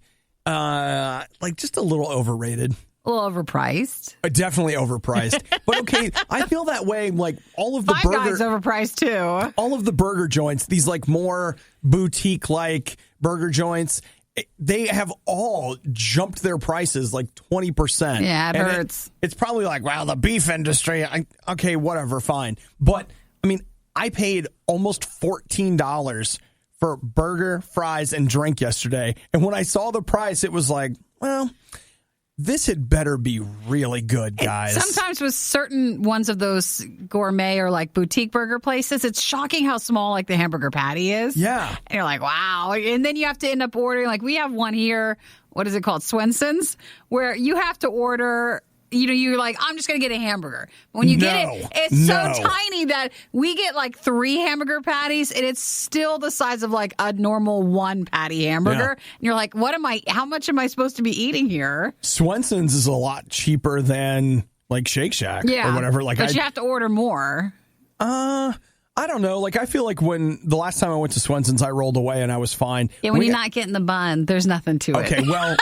just a little overrated. A little overpriced. Definitely overpriced. But okay, I feel that way. Like all of the Five Guys overpriced too. All of the burger joints, these like more boutique like burger joints, they have all jumped their prices like 20%. Yeah, it hurts. It's probably like, wow, the beef industry. Okay, whatever, fine. But I mean, I paid almost $14 for burger, fries, and drink yesterday. And when I saw the price, it was like, well, this had better be really good, guys. Sometimes with certain ones of those gourmet or like boutique burger places, it's shocking how small like the hamburger patty is. Yeah. And you're like, wow. And then you have to end up ordering, like we have one here, what is it called? Swenson's, where you have to order, you're like, I'm just going to get a hamburger. But when you get it, it's so tiny that we get like 3 hamburger patties and it's still the size of like a normal 1 patty hamburger. Yeah. And you're like, how much am I supposed to be eating here? Swenson's is a lot cheaper than like Shake Shack or whatever. Like, but you have to order more. I don't know. Like, I feel like when the last time I went to Swenson's, I rolled away and I was fine. Yeah, when you're not getting the bun, there's nothing to it. Okay, well,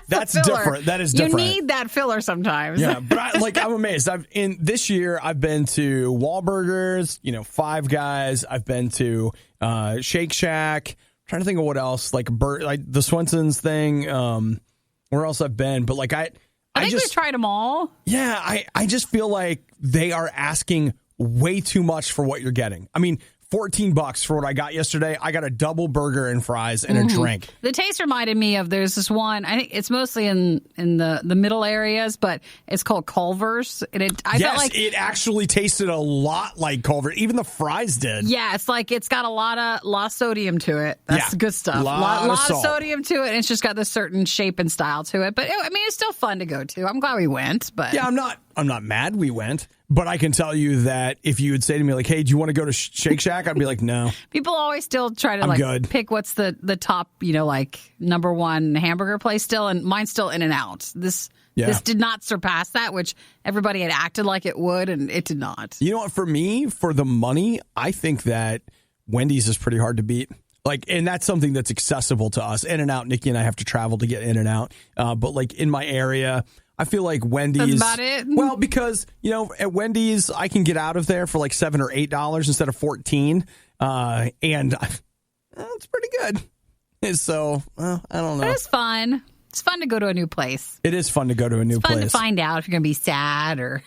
that's different. That is different. You need that filler sometimes. Yeah, but I'm amazed. This year I've been to Wahlburgers, Five Guys. I've been to Shake Shack. I'm trying to think of what else, like the Swenson's thing. Where else I've been? But like I think we've tried them all. Yeah, I just feel like they are asking way too much for what you're getting. I mean, $14 for what I got yesterday. I got a double burger and fries and a drink. The taste reminded me of, there's this one, I think it's mostly in the middle areas, but it's called Culver's. And I felt like it actually tasted a lot like Culver's. Even the fries did. Yeah, it's like it's got a lot of sodium to it. That's good stuff. Lot of sodium to it, and it's just got this certain shape and style to it. But it's still fun to go to. I'm glad we went. But yeah, I'm not mad we went. But I can tell you that if you would say to me, like, hey, do you want to go to Shake Shack? I'd be like, no. People always still try to pick what's the top, like number one hamburger place still. And mine's still In-N-Out. This did not surpass that, which everybody had acted like it would, and it did not. You know what? For me, for the money, I think that Wendy's is pretty hard to beat. Like, and that's something that's accessible to us. In-N-Out, Nikki and I have to travel to get In-N-Out. But like in my area, I feel like Wendy's. That's about it. Well, because at Wendy's I can get out of there for like $7 or $8 instead of $14, and it's pretty good. So I don't know. It's fun. It's fun to go to a new place. It is fun to go to a new place. It's fun to find out if you're going to be sad or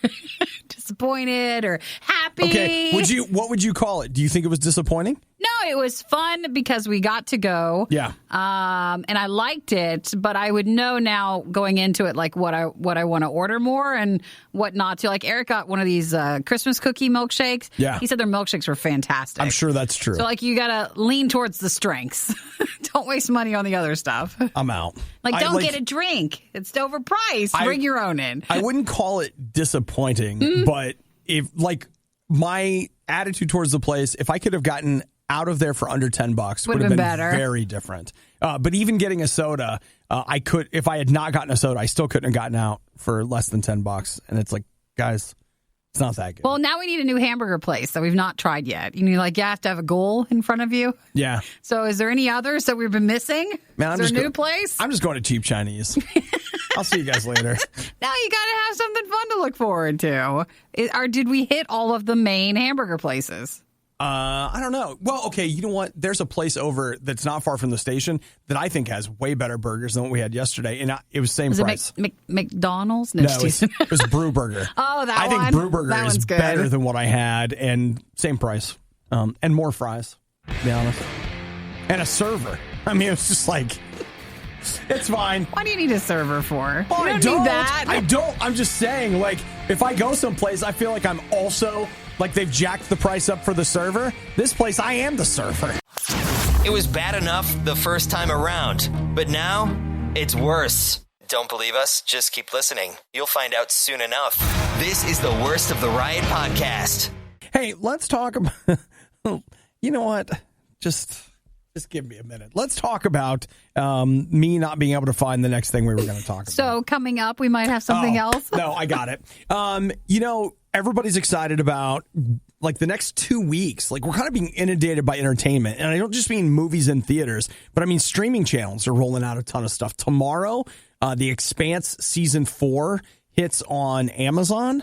disappointed or happy. Okay, what would you call it? Do you think it was disappointing? No, it was fun because we got to go. Yeah. And I liked it, but I would know now going into it like what I want to order more and what not to. Like Eric got one of these Christmas cookie milkshakes. Yeah. He said their milkshakes were fantastic. I'm sure that's true. So like you got to lean towards the strengths. Don't waste money on the other stuff. I'm out. Like don't get a drink. It's overpriced. Bring your own in. I wouldn't call it disappointing, but if like my attitude towards the place, if I could have gotten out of there for under $10 would have been better. Very different. But even getting a soda, I could, if I had not gotten a soda, I still couldn't have gotten out for less than $10. And it's like, guys, it's not that good. Well, now we need a new hamburger place that we've not tried yet. You have to have a goal in front of you. Yeah. So is there any others that we've been missing? Man, is there a new place? I'm just going to Cheap Chinese. I'll see you guys later. Now you got to have something fun to look forward to. Did we hit all of the main hamburger places? I don't know. Well, okay, you know what? There's a place over that's not far from the station that I think has way better burgers than what we had yesterday, and it was same price. McDonald's? No, it was Brew Burger. Oh, I think Brew Burger is better than what I had, and same price, and more fries, to be honest. and a server. I mean, it's just like, it's fine. What do you need a server for? Oh, You don't need that. I don't. I'm just saying, like, if I go someplace, I feel like I'm also, like, they've jacked the price up for the server. This place, I am the server. It was bad enough the first time around, but now it's worse. Don't believe us? Just keep listening. You'll find out soon enough. This is the Worst of the Riot podcast. Hey, let's talk about, you know what? Just give me a minute. Let's talk about me not being able to find the next thing we were going to talk about. So coming up, we might have something else. No, I got it. You know, everybody's excited about like the next 2 weeks. Like we're kind of being inundated by entertainment. And I don't just mean movies and theaters, but I mean streaming channels are rolling out a ton of stuff. Tomorrow, The Expanse Season 4 hits on Amazon.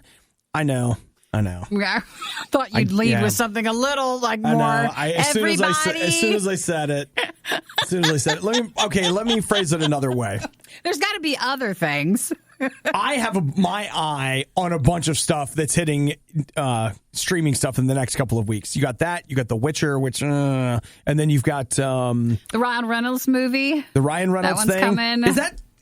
I know. Yeah, I thought you'd lead with something a little like more. As soon as I said it, let me phrase it another way. There's got to be other things. I have my eye on a bunch of stuff that's hitting streaming stuff in the next couple of weeks. You got that. You got The Witcher, and then you've got the Ryan Reynolds movie. The Ryan Reynolds that one's thing. coming.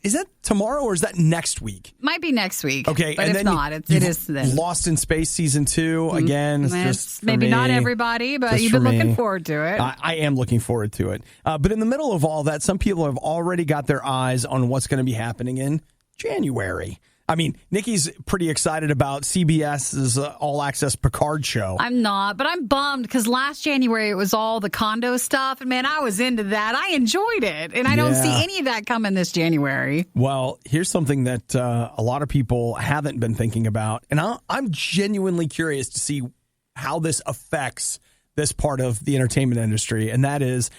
Is that tomorrow or is that next week? Might be next week. Okay, but and if then not, it is then. Lost in Space Season 2 again. It's just maybe me. not everybody, but you've been looking forward to it. I am looking forward to it. But in the middle of all that, some people have already got their eyes on what's going to be happening in January. I mean, Nikki's pretty excited about CBS's all-access Picard show. I'm not, but I'm bummed because last January it was all the condo stuff, and man, I was into that. I enjoyed it, and I don't see any of that coming this January. Well, here's something that a lot of people haven't been thinking about, and I'm genuinely curious to see how this affects this part of the entertainment industry, and that is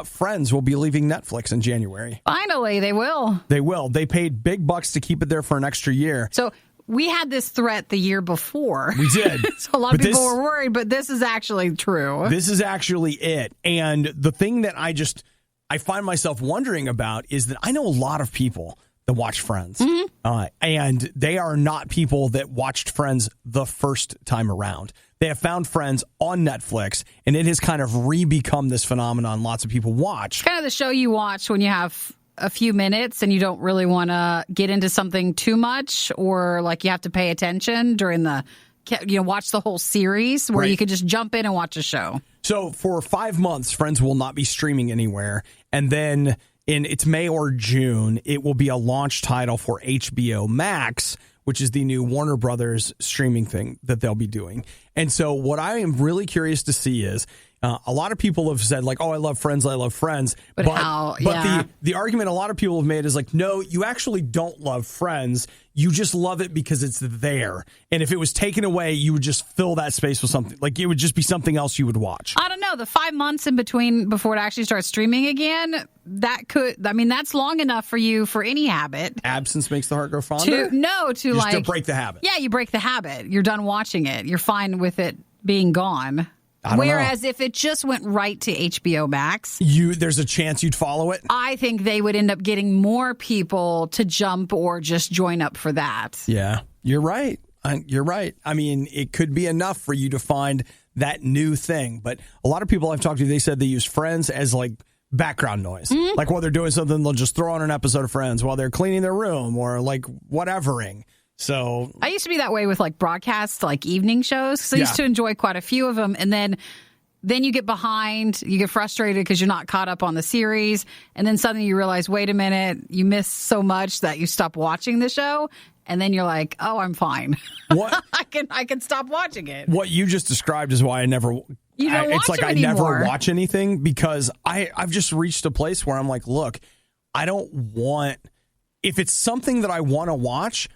Friends will be leaving Netflix in January. Finally, they will. They will. They paid big bucks to keep it there for an extra year. So we had this threat the year before. We did. So a lot of people were worried, but this is actually true. This is actually it. And the thing that I find myself wondering about is that I know a lot of people that watch Friends. Mm-hmm. And they are not people that watched Friends the first time around. They have found Friends on Netflix, and it has kind of re-become this phenomenon lots of people watch. Kind of the show you watch when you have a few minutes and you don't really want to get into something too much, or like you have to pay attention during watch the whole series where you could just jump in and watch a show. So for 5 months, Friends will not be streaming anywhere. And then it's May or June, it will be a launch title for HBO Max, which is the new Warner Brothers streaming thing that they'll be doing. And so what I am really curious to see is a lot of people have said like, oh, I love Friends. But the argument a lot of people have made is like, no, you actually don't love Friends. You just love it because it's there. And if it was taken away, you would just fill that space with something. Like it would just be something else you would watch. I don't know. The 5 months in between before it actually starts streaming again, that's long enough for you for any habit. Absence makes the heart grow fonder? To break the habit. Yeah, you break the habit. You're done watching it. You're fine with it being gone. Whereas if it just went right to HBO Max, there's a chance you'd follow it? I think they would end up getting more people to jump or just join up for that. Yeah, you're right. You're right. I mean, it could be enough for you to find that new thing. But a lot of people I've talked to, they said they use Friends as like background noise. Mm-hmm. Like while they're doing something, they'll just throw on an episode of Friends while they're cleaning their room or like whatevering. So I used to be that way with like broadcasts, like evening shows. So I used to enjoy quite a few of them. And then you get behind, you get frustrated because you're not caught up on the series. And then suddenly you realize, wait a minute, you miss so much that you stop watching the show. And then you're like, oh, I'm fine. What? I can stop watching it. What you just described is why I never. You don't watch it's like them I anymore. never watch anything because I've just reached a place where I'm like, look, I don't want. If it's something that I want to watch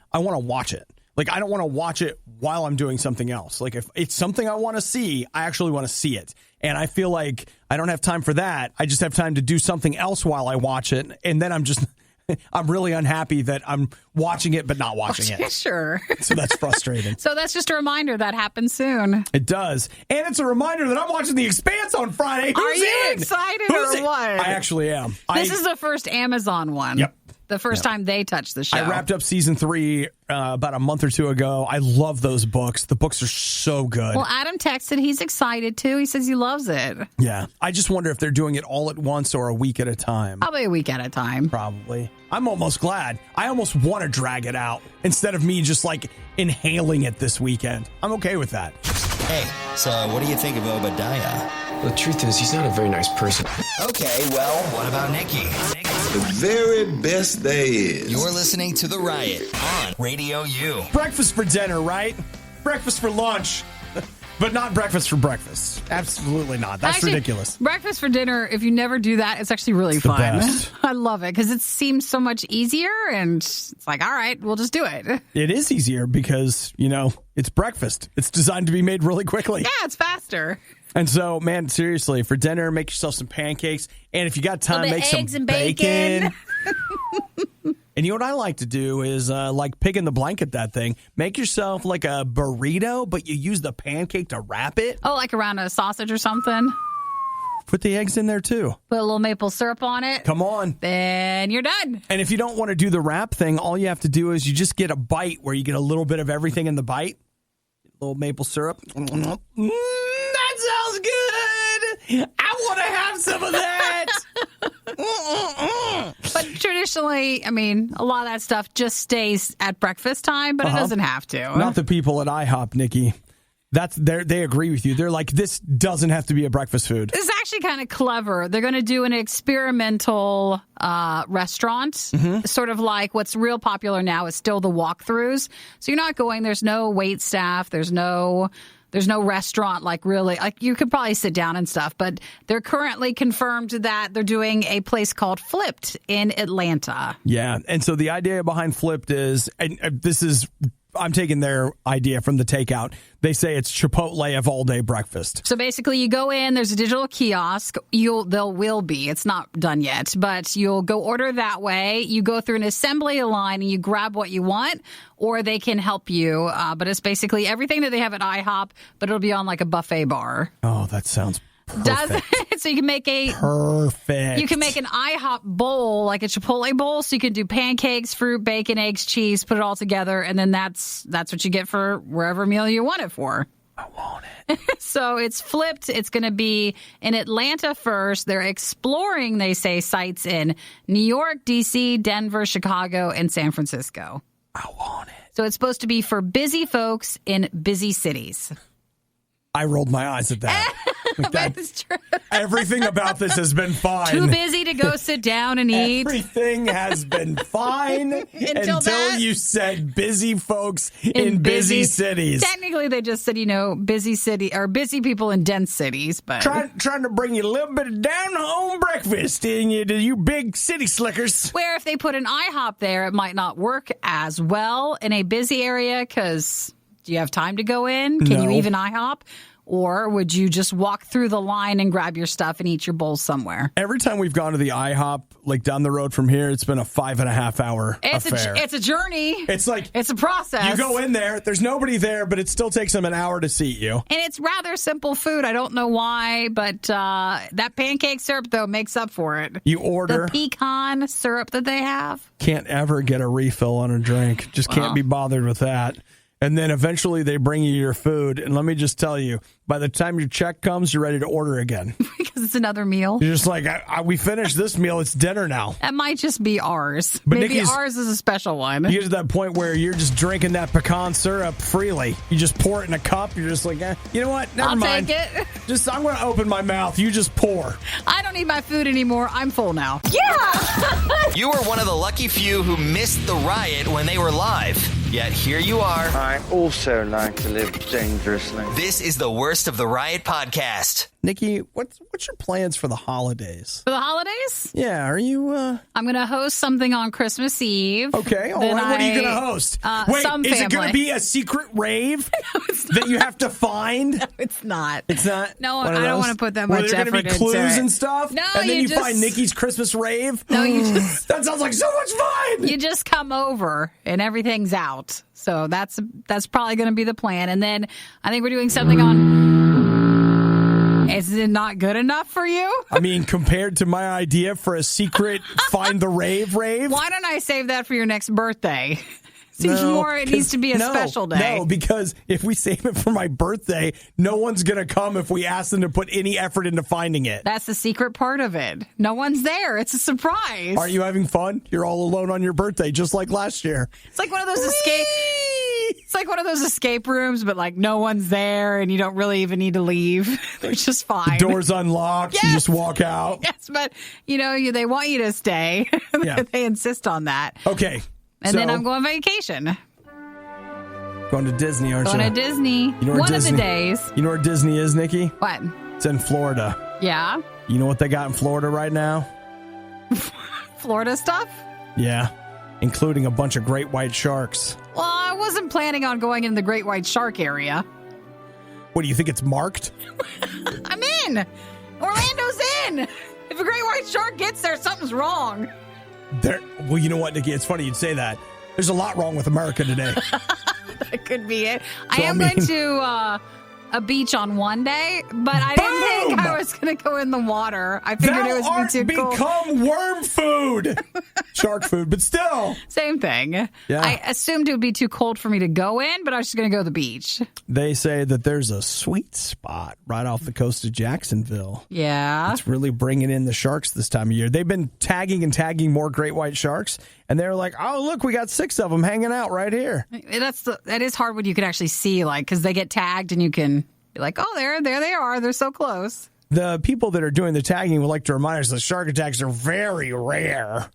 it. Like, I don't want to watch it while I'm doing something else. Like, if it's something I want to see, I actually want to see it. And I feel like I don't have time for that. I just have time to do something else while I watch it. And then I'm really unhappy that I'm watching it but not watching it. Sure. So that's frustrating. So that's just a reminder that happens soon. It does. And it's a reminder that I'm watching The Expanse on Friday. Are you excited or what? I actually am. This is the first Amazon one. Yep. the first time they touched the show. I wrapped up season 3 about a month or two ago. I love those books. The books are so good. Well, Adam texted he's excited too. He says he loves it. Yeah. I just wonder if they're doing it all at once or a week at a time. Probably a week at a time. Probably. I'm almost glad. I almost want to drag it out instead of me just like inhaling it this weekend. I'm okay with that. Hey, so what do you think of Obadiah? The truth is, he's not a very nice person. Okay, well, what about Nikki? The very best there is. You're listening to The Riot on Radio U. Breakfast for dinner, right? Breakfast for lunch. But not breakfast for breakfast. Absolutely not. That's actually ridiculous. Breakfast for dinner, if you never do that, it's actually really fun. Best. I love it because it seems so much easier and it's like, all right, we'll just do it. It is easier because, it's breakfast. It's designed to be made really quickly. Yeah, it's faster. And so, man, seriously, for dinner, make yourself some pancakes. And if you got time, make some eggs and bacon. And you know what I like to do is like pig in the blanket that thing. Make yourself like a burrito, but you use the pancake to wrap it. Oh, like around a sausage or something? Put the eggs in there, too. Put a little maple syrup on it. Come on. Then you're done. And if you don't want to do the wrap thing, all you have to do is you just get a bite where you get a little bit of everything in the bite. A little maple syrup. That sounds good. I want to have some of that. But traditionally, I mean, a lot of that stuff just stays at breakfast time, but it doesn't have to. Not the people at IHOP, Nikki. They agree with you. They're like, this doesn't have to be a breakfast food. This is actually kind of clever. They're going to do an experimental restaurant, sort of like what's real popular now is still the walkthroughs. So you're not going, there's no wait staff, there's no restaurant like you could probably sit down and stuff, but they're currently confirmed that they're doing a place called Flipped in Atlanta. Yeah. And so the idea behind Flipped is, and I'm taking their idea from the takeout. They say it's Chipotle of all day breakfast. So basically you go in, there's a digital kiosk. It's not done yet, but you'll go order that way. You go through an assembly line and you grab what you want, or they can help you. But it's basically everything that they have at IHOP, but it'll be on like a buffet bar. Oh, that sounds perfect. Does it? So you can make perfect. You can make an IHOP bowl, like a Chipotle bowl. So you can do pancakes, fruit, bacon, eggs, cheese, put it all together, and then that's what you get for wherever meal you want it for. I want it. So it's Flipped. It's going to be in Atlanta first. They're exploring, they say, sites in New York, D.C., Denver, Chicago, and San Francisco. I want it. So it's supposed to be for busy folks in busy cities. I rolled my eyes at that. That is true. Everything about this has been fine. Too busy to go sit down and eat. Everything has been fine until you said busy folks in busy cities. Technically, they just said, busy city or busy people in dense cities. But trying to bring you a little bit of down-home breakfast in you big city slickers. Where if they put an IHOP there, it might not work as well in a busy area because do you have time to go in? Can you even IHOP? Or would you just walk through the line and grab your stuff and eat your bowl somewhere? Every time we've gone to the IHOP, like down the road from here, it's been a 5.5 hour affair. It's a journey. It's a process. You go in there, there's nobody there, but it still takes them an hour to seat you. And it's rather simple food. I don't know why, but that pancake syrup, though, makes up for it. You order the pecan syrup that they have. Can't ever get a refill on a drink. Just can't be bothered with that. And then eventually they bring you your food. And let me just tell you, by the time your check comes, you're ready to order again. Because it's another meal. You're just like, we finished this meal. It's dinner now. That might just be ours. But maybe ours is a special one. You get to that point where you're just drinking that pecan syrup freely. You just pour it in a cup. You're just like, you know what? Never mind. Take it. I'm going to open my mouth. You just pour. I don't need my food anymore. I'm full now. Yeah! You were one of the lucky few who missed the riot when they were live. Yet here you are. I also like to live dangerously. This is the Worst of the Riot podcast. Nikki, what's your plans for the holidays? For the holidays? Yeah, are you... I'm going to host something on Christmas Eve. Okay, all right. What are you going to host? Wait, is it going to be a secret rave that you have to find? No, it's not. It's not? No, I don't want to put that much effort into it. Are there going to be clues and stuff? No, and then you find Nikki's Christmas rave? No, you just... That sounds like so much fun! You just come over and everything's out. So that's probably going to be the plan. And then I think we're doing something on... Is it not good enough for you? I mean, compared to my idea for a secret find the rave. Why don't I save that for your next birthday? Seems more it needs to be a special day. No, because if we save it for my birthday, no one's going to come if we ask them to put any effort into finding it. That's the secret part of it. No one's there. It's a surprise. Are you having fun? You're all alone on your birthday, just like last year. It's like one of those escape rooms, but like no one's there and you don't really even need to leave. They're just fine. The door's unlocked. Yes. You just walk out. Yes, but they want you to stay. Yeah. They insist on that. Okay. And then I'm going vacation. Going to Disney, aren't you? Going to Disney. You know One of the days. You know where Disney is, Nikki? What? It's in Florida. Yeah. You know what they got in Florida right now? Florida stuff? Yeah. Including a bunch of great white sharks. Well, I wasn't planning on going in the great white shark area. What, do you think it's marked? I'm in. Orlando's in. If a great white shark gets there, something's wrong. Well, you know what, Nikki? It's funny you'd say that. There's a lot wrong with America today. That could be it. I am going to a beach on one day, but I didn't think I was going to go in the water. I figured it was too cold. Become worm food. Shark food, but still. Same thing. Yeah. I assumed it would be too cold for me to go in, but I was just going to go to the beach. They say that there's a sweet spot right off the coast of Jacksonville. Yeah. It's really bringing in the sharks this time of year. They've been tagging more great white sharks, and they're like, oh, look, we got 6 of them hanging out right here. That is hard when you can actually see, like, because they get tagged and you can be like, oh, there they are. They're so close. The people that are doing the tagging would like to remind us that shark attacks are very rare.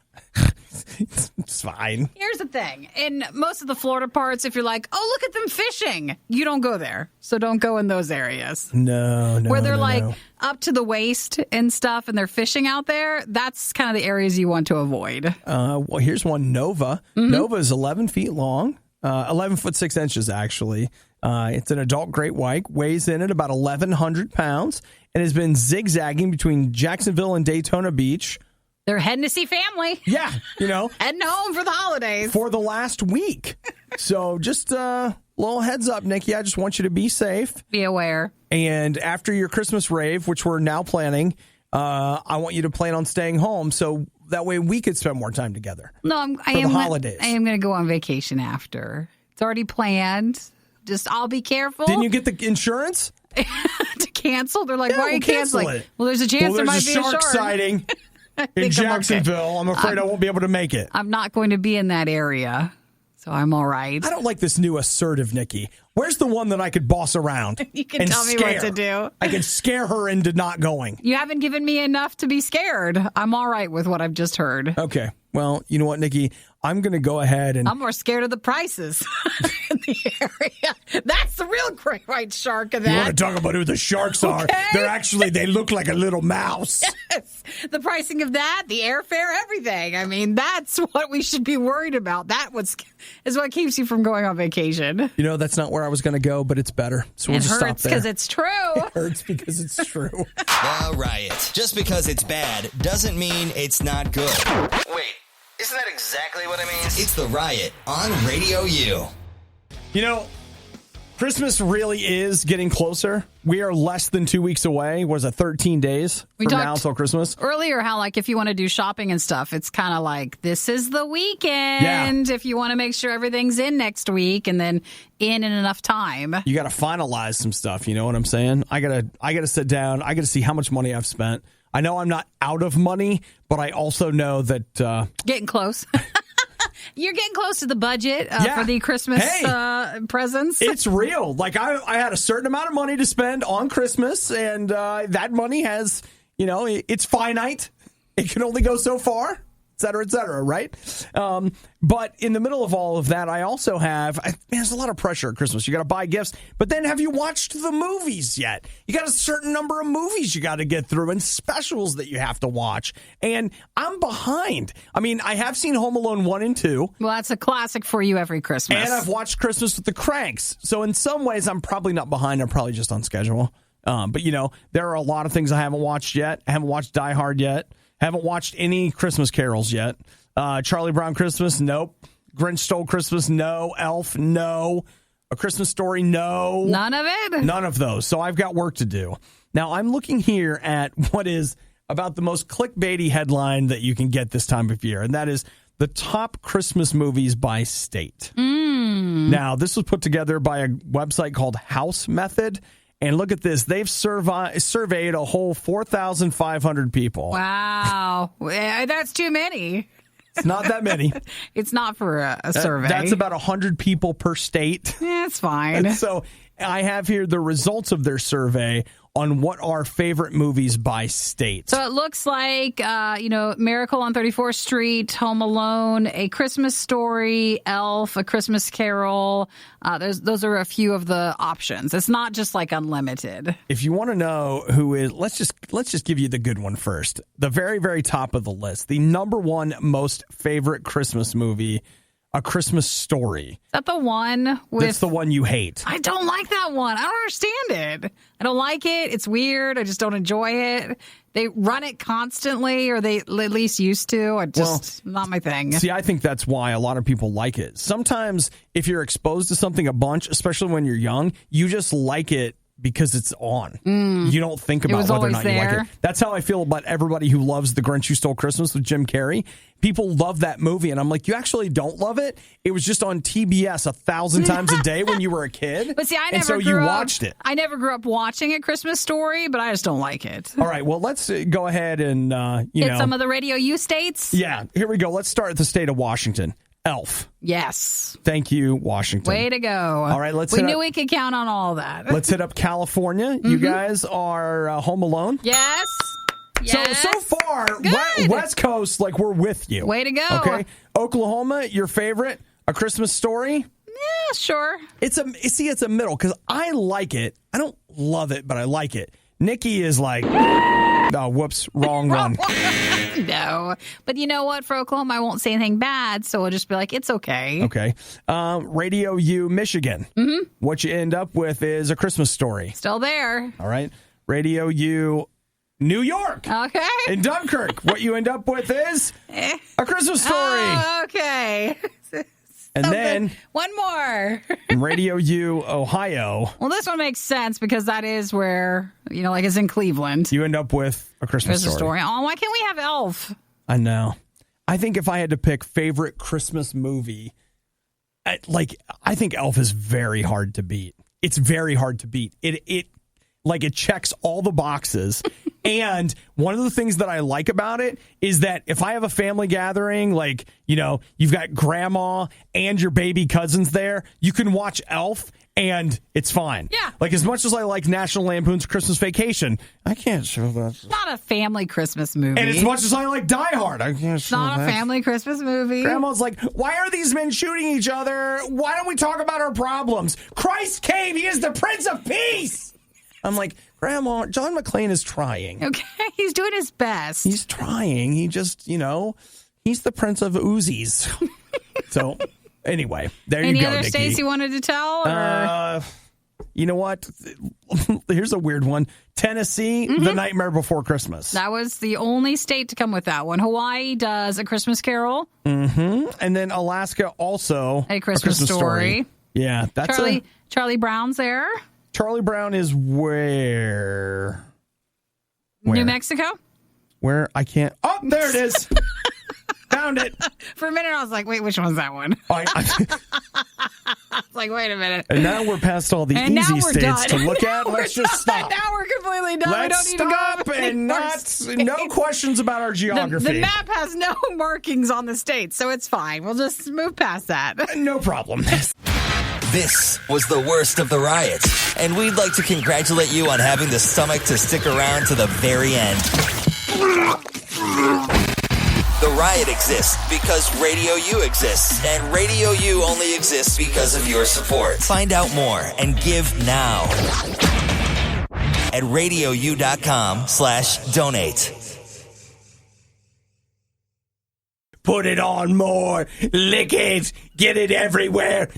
It's fine. Here's the thing. In most of the Florida parts, if you're like, oh, look at them fishing, you don't go there. So don't go in those areas. No. Where they're up to the waist and stuff and they're fishing out there, that's kind of the areas you want to avoid. Well, here's one, Nova. Mm-hmm. Nova is 11 feet long, 11 foot 6 inches, actually. It's an adult great white, weighs in at about 1,100 pounds, and has been zigzagging between Jacksonville and Daytona Beach. They're heading to see family. Yeah, heading home for the holidays. For the last week. So just a little heads up, Nikki. I just want you to be safe. Be aware. And after your Christmas rave, which we're now planning, I want you to plan on staying home so that way we could spend more time together. No, I am holidays. I am going to go on vacation after. It's already planned. Just I'll be careful. Didn't you get the insurance? To cancel? They're like, why are you canceling? Well, there's a chance there might be a shark sighting in Jacksonville. I'm afraid I won't be able to make it. I'm not going to be in that area, so I'm all right. I don't like this new assertive Nikki. Where's the one that I could boss around? You can tell me what to do. I can scare her into not going. You haven't given me enough to be scared. I'm all right with what I've just heard. Okay. Well, you know what, Nikki? I'm going to go ahead and... I'm more scared of the prices in the area. That's the real great white shark of that. You want to talk about who the sharks are? They look like a little mouse. Yes. The pricing of that, the airfare, everything. I mean, that's what we should be worried about. That is what keeps you from going on vacation. That's not where I was going to go, but it's better. So we'll just stop there. It hurts because it's true. It hurts because it's true. The Riot. Just because it's bad doesn't mean it's not good. Wait. Isn't that exactly what it means? It's The Riot on RadioU. Christmas really is getting closer. We are less than 2 weeks away. What is it, 13 days from now until Christmas? Earlier, how if you want to do shopping and stuff, it's kind of like, this is the weekend. Yeah. If you want to make sure everything's in next week and then in enough time. You got to finalize some stuff. You know what I'm saying? I gotta sit down. I got to see how much money I've spent. I know I'm not out of money, but I also know that... Getting close. You're getting close to the budget for the Christmas presents. It's real. I had a certain amount of money to spend on Christmas, and that money has, it's finite. It can only go so far. Et cetera, right? But in the middle of all of that, I also have, there's a lot of pressure at Christmas. You got to buy gifts, but then have you watched the movies yet? You got a certain number of movies you got to get through and specials that you have to watch. And I'm behind. I mean, I have seen Home Alone 1 and 2. Well, that's a classic for you every Christmas. And I've watched Christmas with the Cranks. So in some ways, I'm probably not behind. I'm probably just on schedule. But, there are a lot of things I haven't watched yet. I haven't watched Die Hard yet. Haven't watched any Christmas carols yet. Charlie Brown Christmas, nope. Grinch Stole Christmas, no. Elf, no. A Christmas Story, no. None of it? None of those. So I've got work to do. Now, I'm looking here at what is about the most clickbaity headline that you can get this time of year, and that is the top Christmas movies by state. Now, this was put together by a website called House Method, and look at this. They've surveyed a whole 4,500 people. Wow. That's too many. It's not that many. It's not for a survey. That's about 100 people per state. It's fine. And so I have here the results of their survey on what are favorite movies by state. So it looks like, Miracle on 34th Street, Home Alone, A Christmas Story, Elf, A Christmas Carol. Those are a few of the options. It's not just like unlimited. If you want to know who is, let's just give you the good one first. The very, very top of the list. The number one most favorite Christmas movie, A Christmas Story. Is that the one with... That's the one you hate. I don't like that one. I don't understand it. I don't like it. It's weird. I just don't enjoy it. They run it constantly, or they at least used to. Not my thing. See, I think that's why a lot of people like it. Sometimes if you're exposed to something a bunch, especially when you're young, you just like it because it's on. You don't think about whether or not you like it. That's how I feel about everybody who loves The Grinch Who Stole Christmas with Jim Carrey. People love that movie, and I'm like, you actually don't love it? It was just on TBS 1,000 times a day when you were a kid. But see, you watched it. I never grew up watching A Christmas Story, but I just don't like it. All right, well, let's go ahead and, hit some of the RadioU states. Yeah, here we go. Let's start at the state of Washington. Elf. Yes. Thank you, Washington. Way to go. All right, we knew we could count on all that. Let's hit up California. You guys are Home Alone? Yes. So far, West Coast, like, we're with you. Way to go. Okay. Oklahoma, your favorite? A Christmas Story? Yeah, sure. It's a middle, because I like it. I don't love it, but I like it. Nikki is like, oh, whoops, wrong one. No. But you know what? For Oklahoma, I won't say anything bad, so we'll just be like, it's okay. Okay. RadioU, Michigan. What you end up with is A Christmas Story. Still there. All right. RadioU, New York. Okay. In Dunkirk, what you end up with is A Christmas Story. Oh, okay. And then one more. RadioU, Ohio. Well, this one makes sense because that is where, like it's in Cleveland. You end up with A Christmas Story. Oh, why can't we have Elf? I know. I think if I had to pick favorite Christmas movie, I think Elf is very hard to beat. It's very hard to beat. It checks all the boxes. And one of the things that I like about it is that if I have a family gathering, you've got grandma and your baby cousins there, you can watch Elf and it's fine. Yeah. As much as I like National Lampoon's Christmas Vacation, I can't show that. It's not a family Christmas movie. And as much as I like Die Hard, I can't show that. It's not a family Christmas movie. Grandma's like, why are these men shooting each other? Why don't we talk about our problems? Christ came. He is the Prince of Peace. I'm like, Grandma, John McClane is trying. Okay, he's doing his best. He's trying. He just, he's the Prince of Uzis. So, anyway, there you go, Any other Nikki. states you wanted to tell? Or? You know what? Here's a weird one. Tennessee, The Nightmare Before Christmas. That was the only state to come with that one. Hawaii does A Christmas Carol. And then Alaska also A Christmas Story. Yeah, that's Charlie Brown's there. Charlie Brown is where? New Mexico? Where? I can't. Oh, there it is. Found it. For a minute, I was like, wait, which one's that one? I was like, wait a minute. And now we're past all the easy states to look at. Let's just stop. Now we're completely done. Let's we don't stop and no questions about our geography. The map has no markings on the states, so it's fine. We'll just move past that. No problem. This was the worst of the riot, and we'd like to congratulate you on having the stomach to stick around to the very end. The riot exists because RadioU exists, and RadioU only exists because of your support. Find out more and give now at RadioU.com/donate. Put it on more. Lick it. Get it everywhere.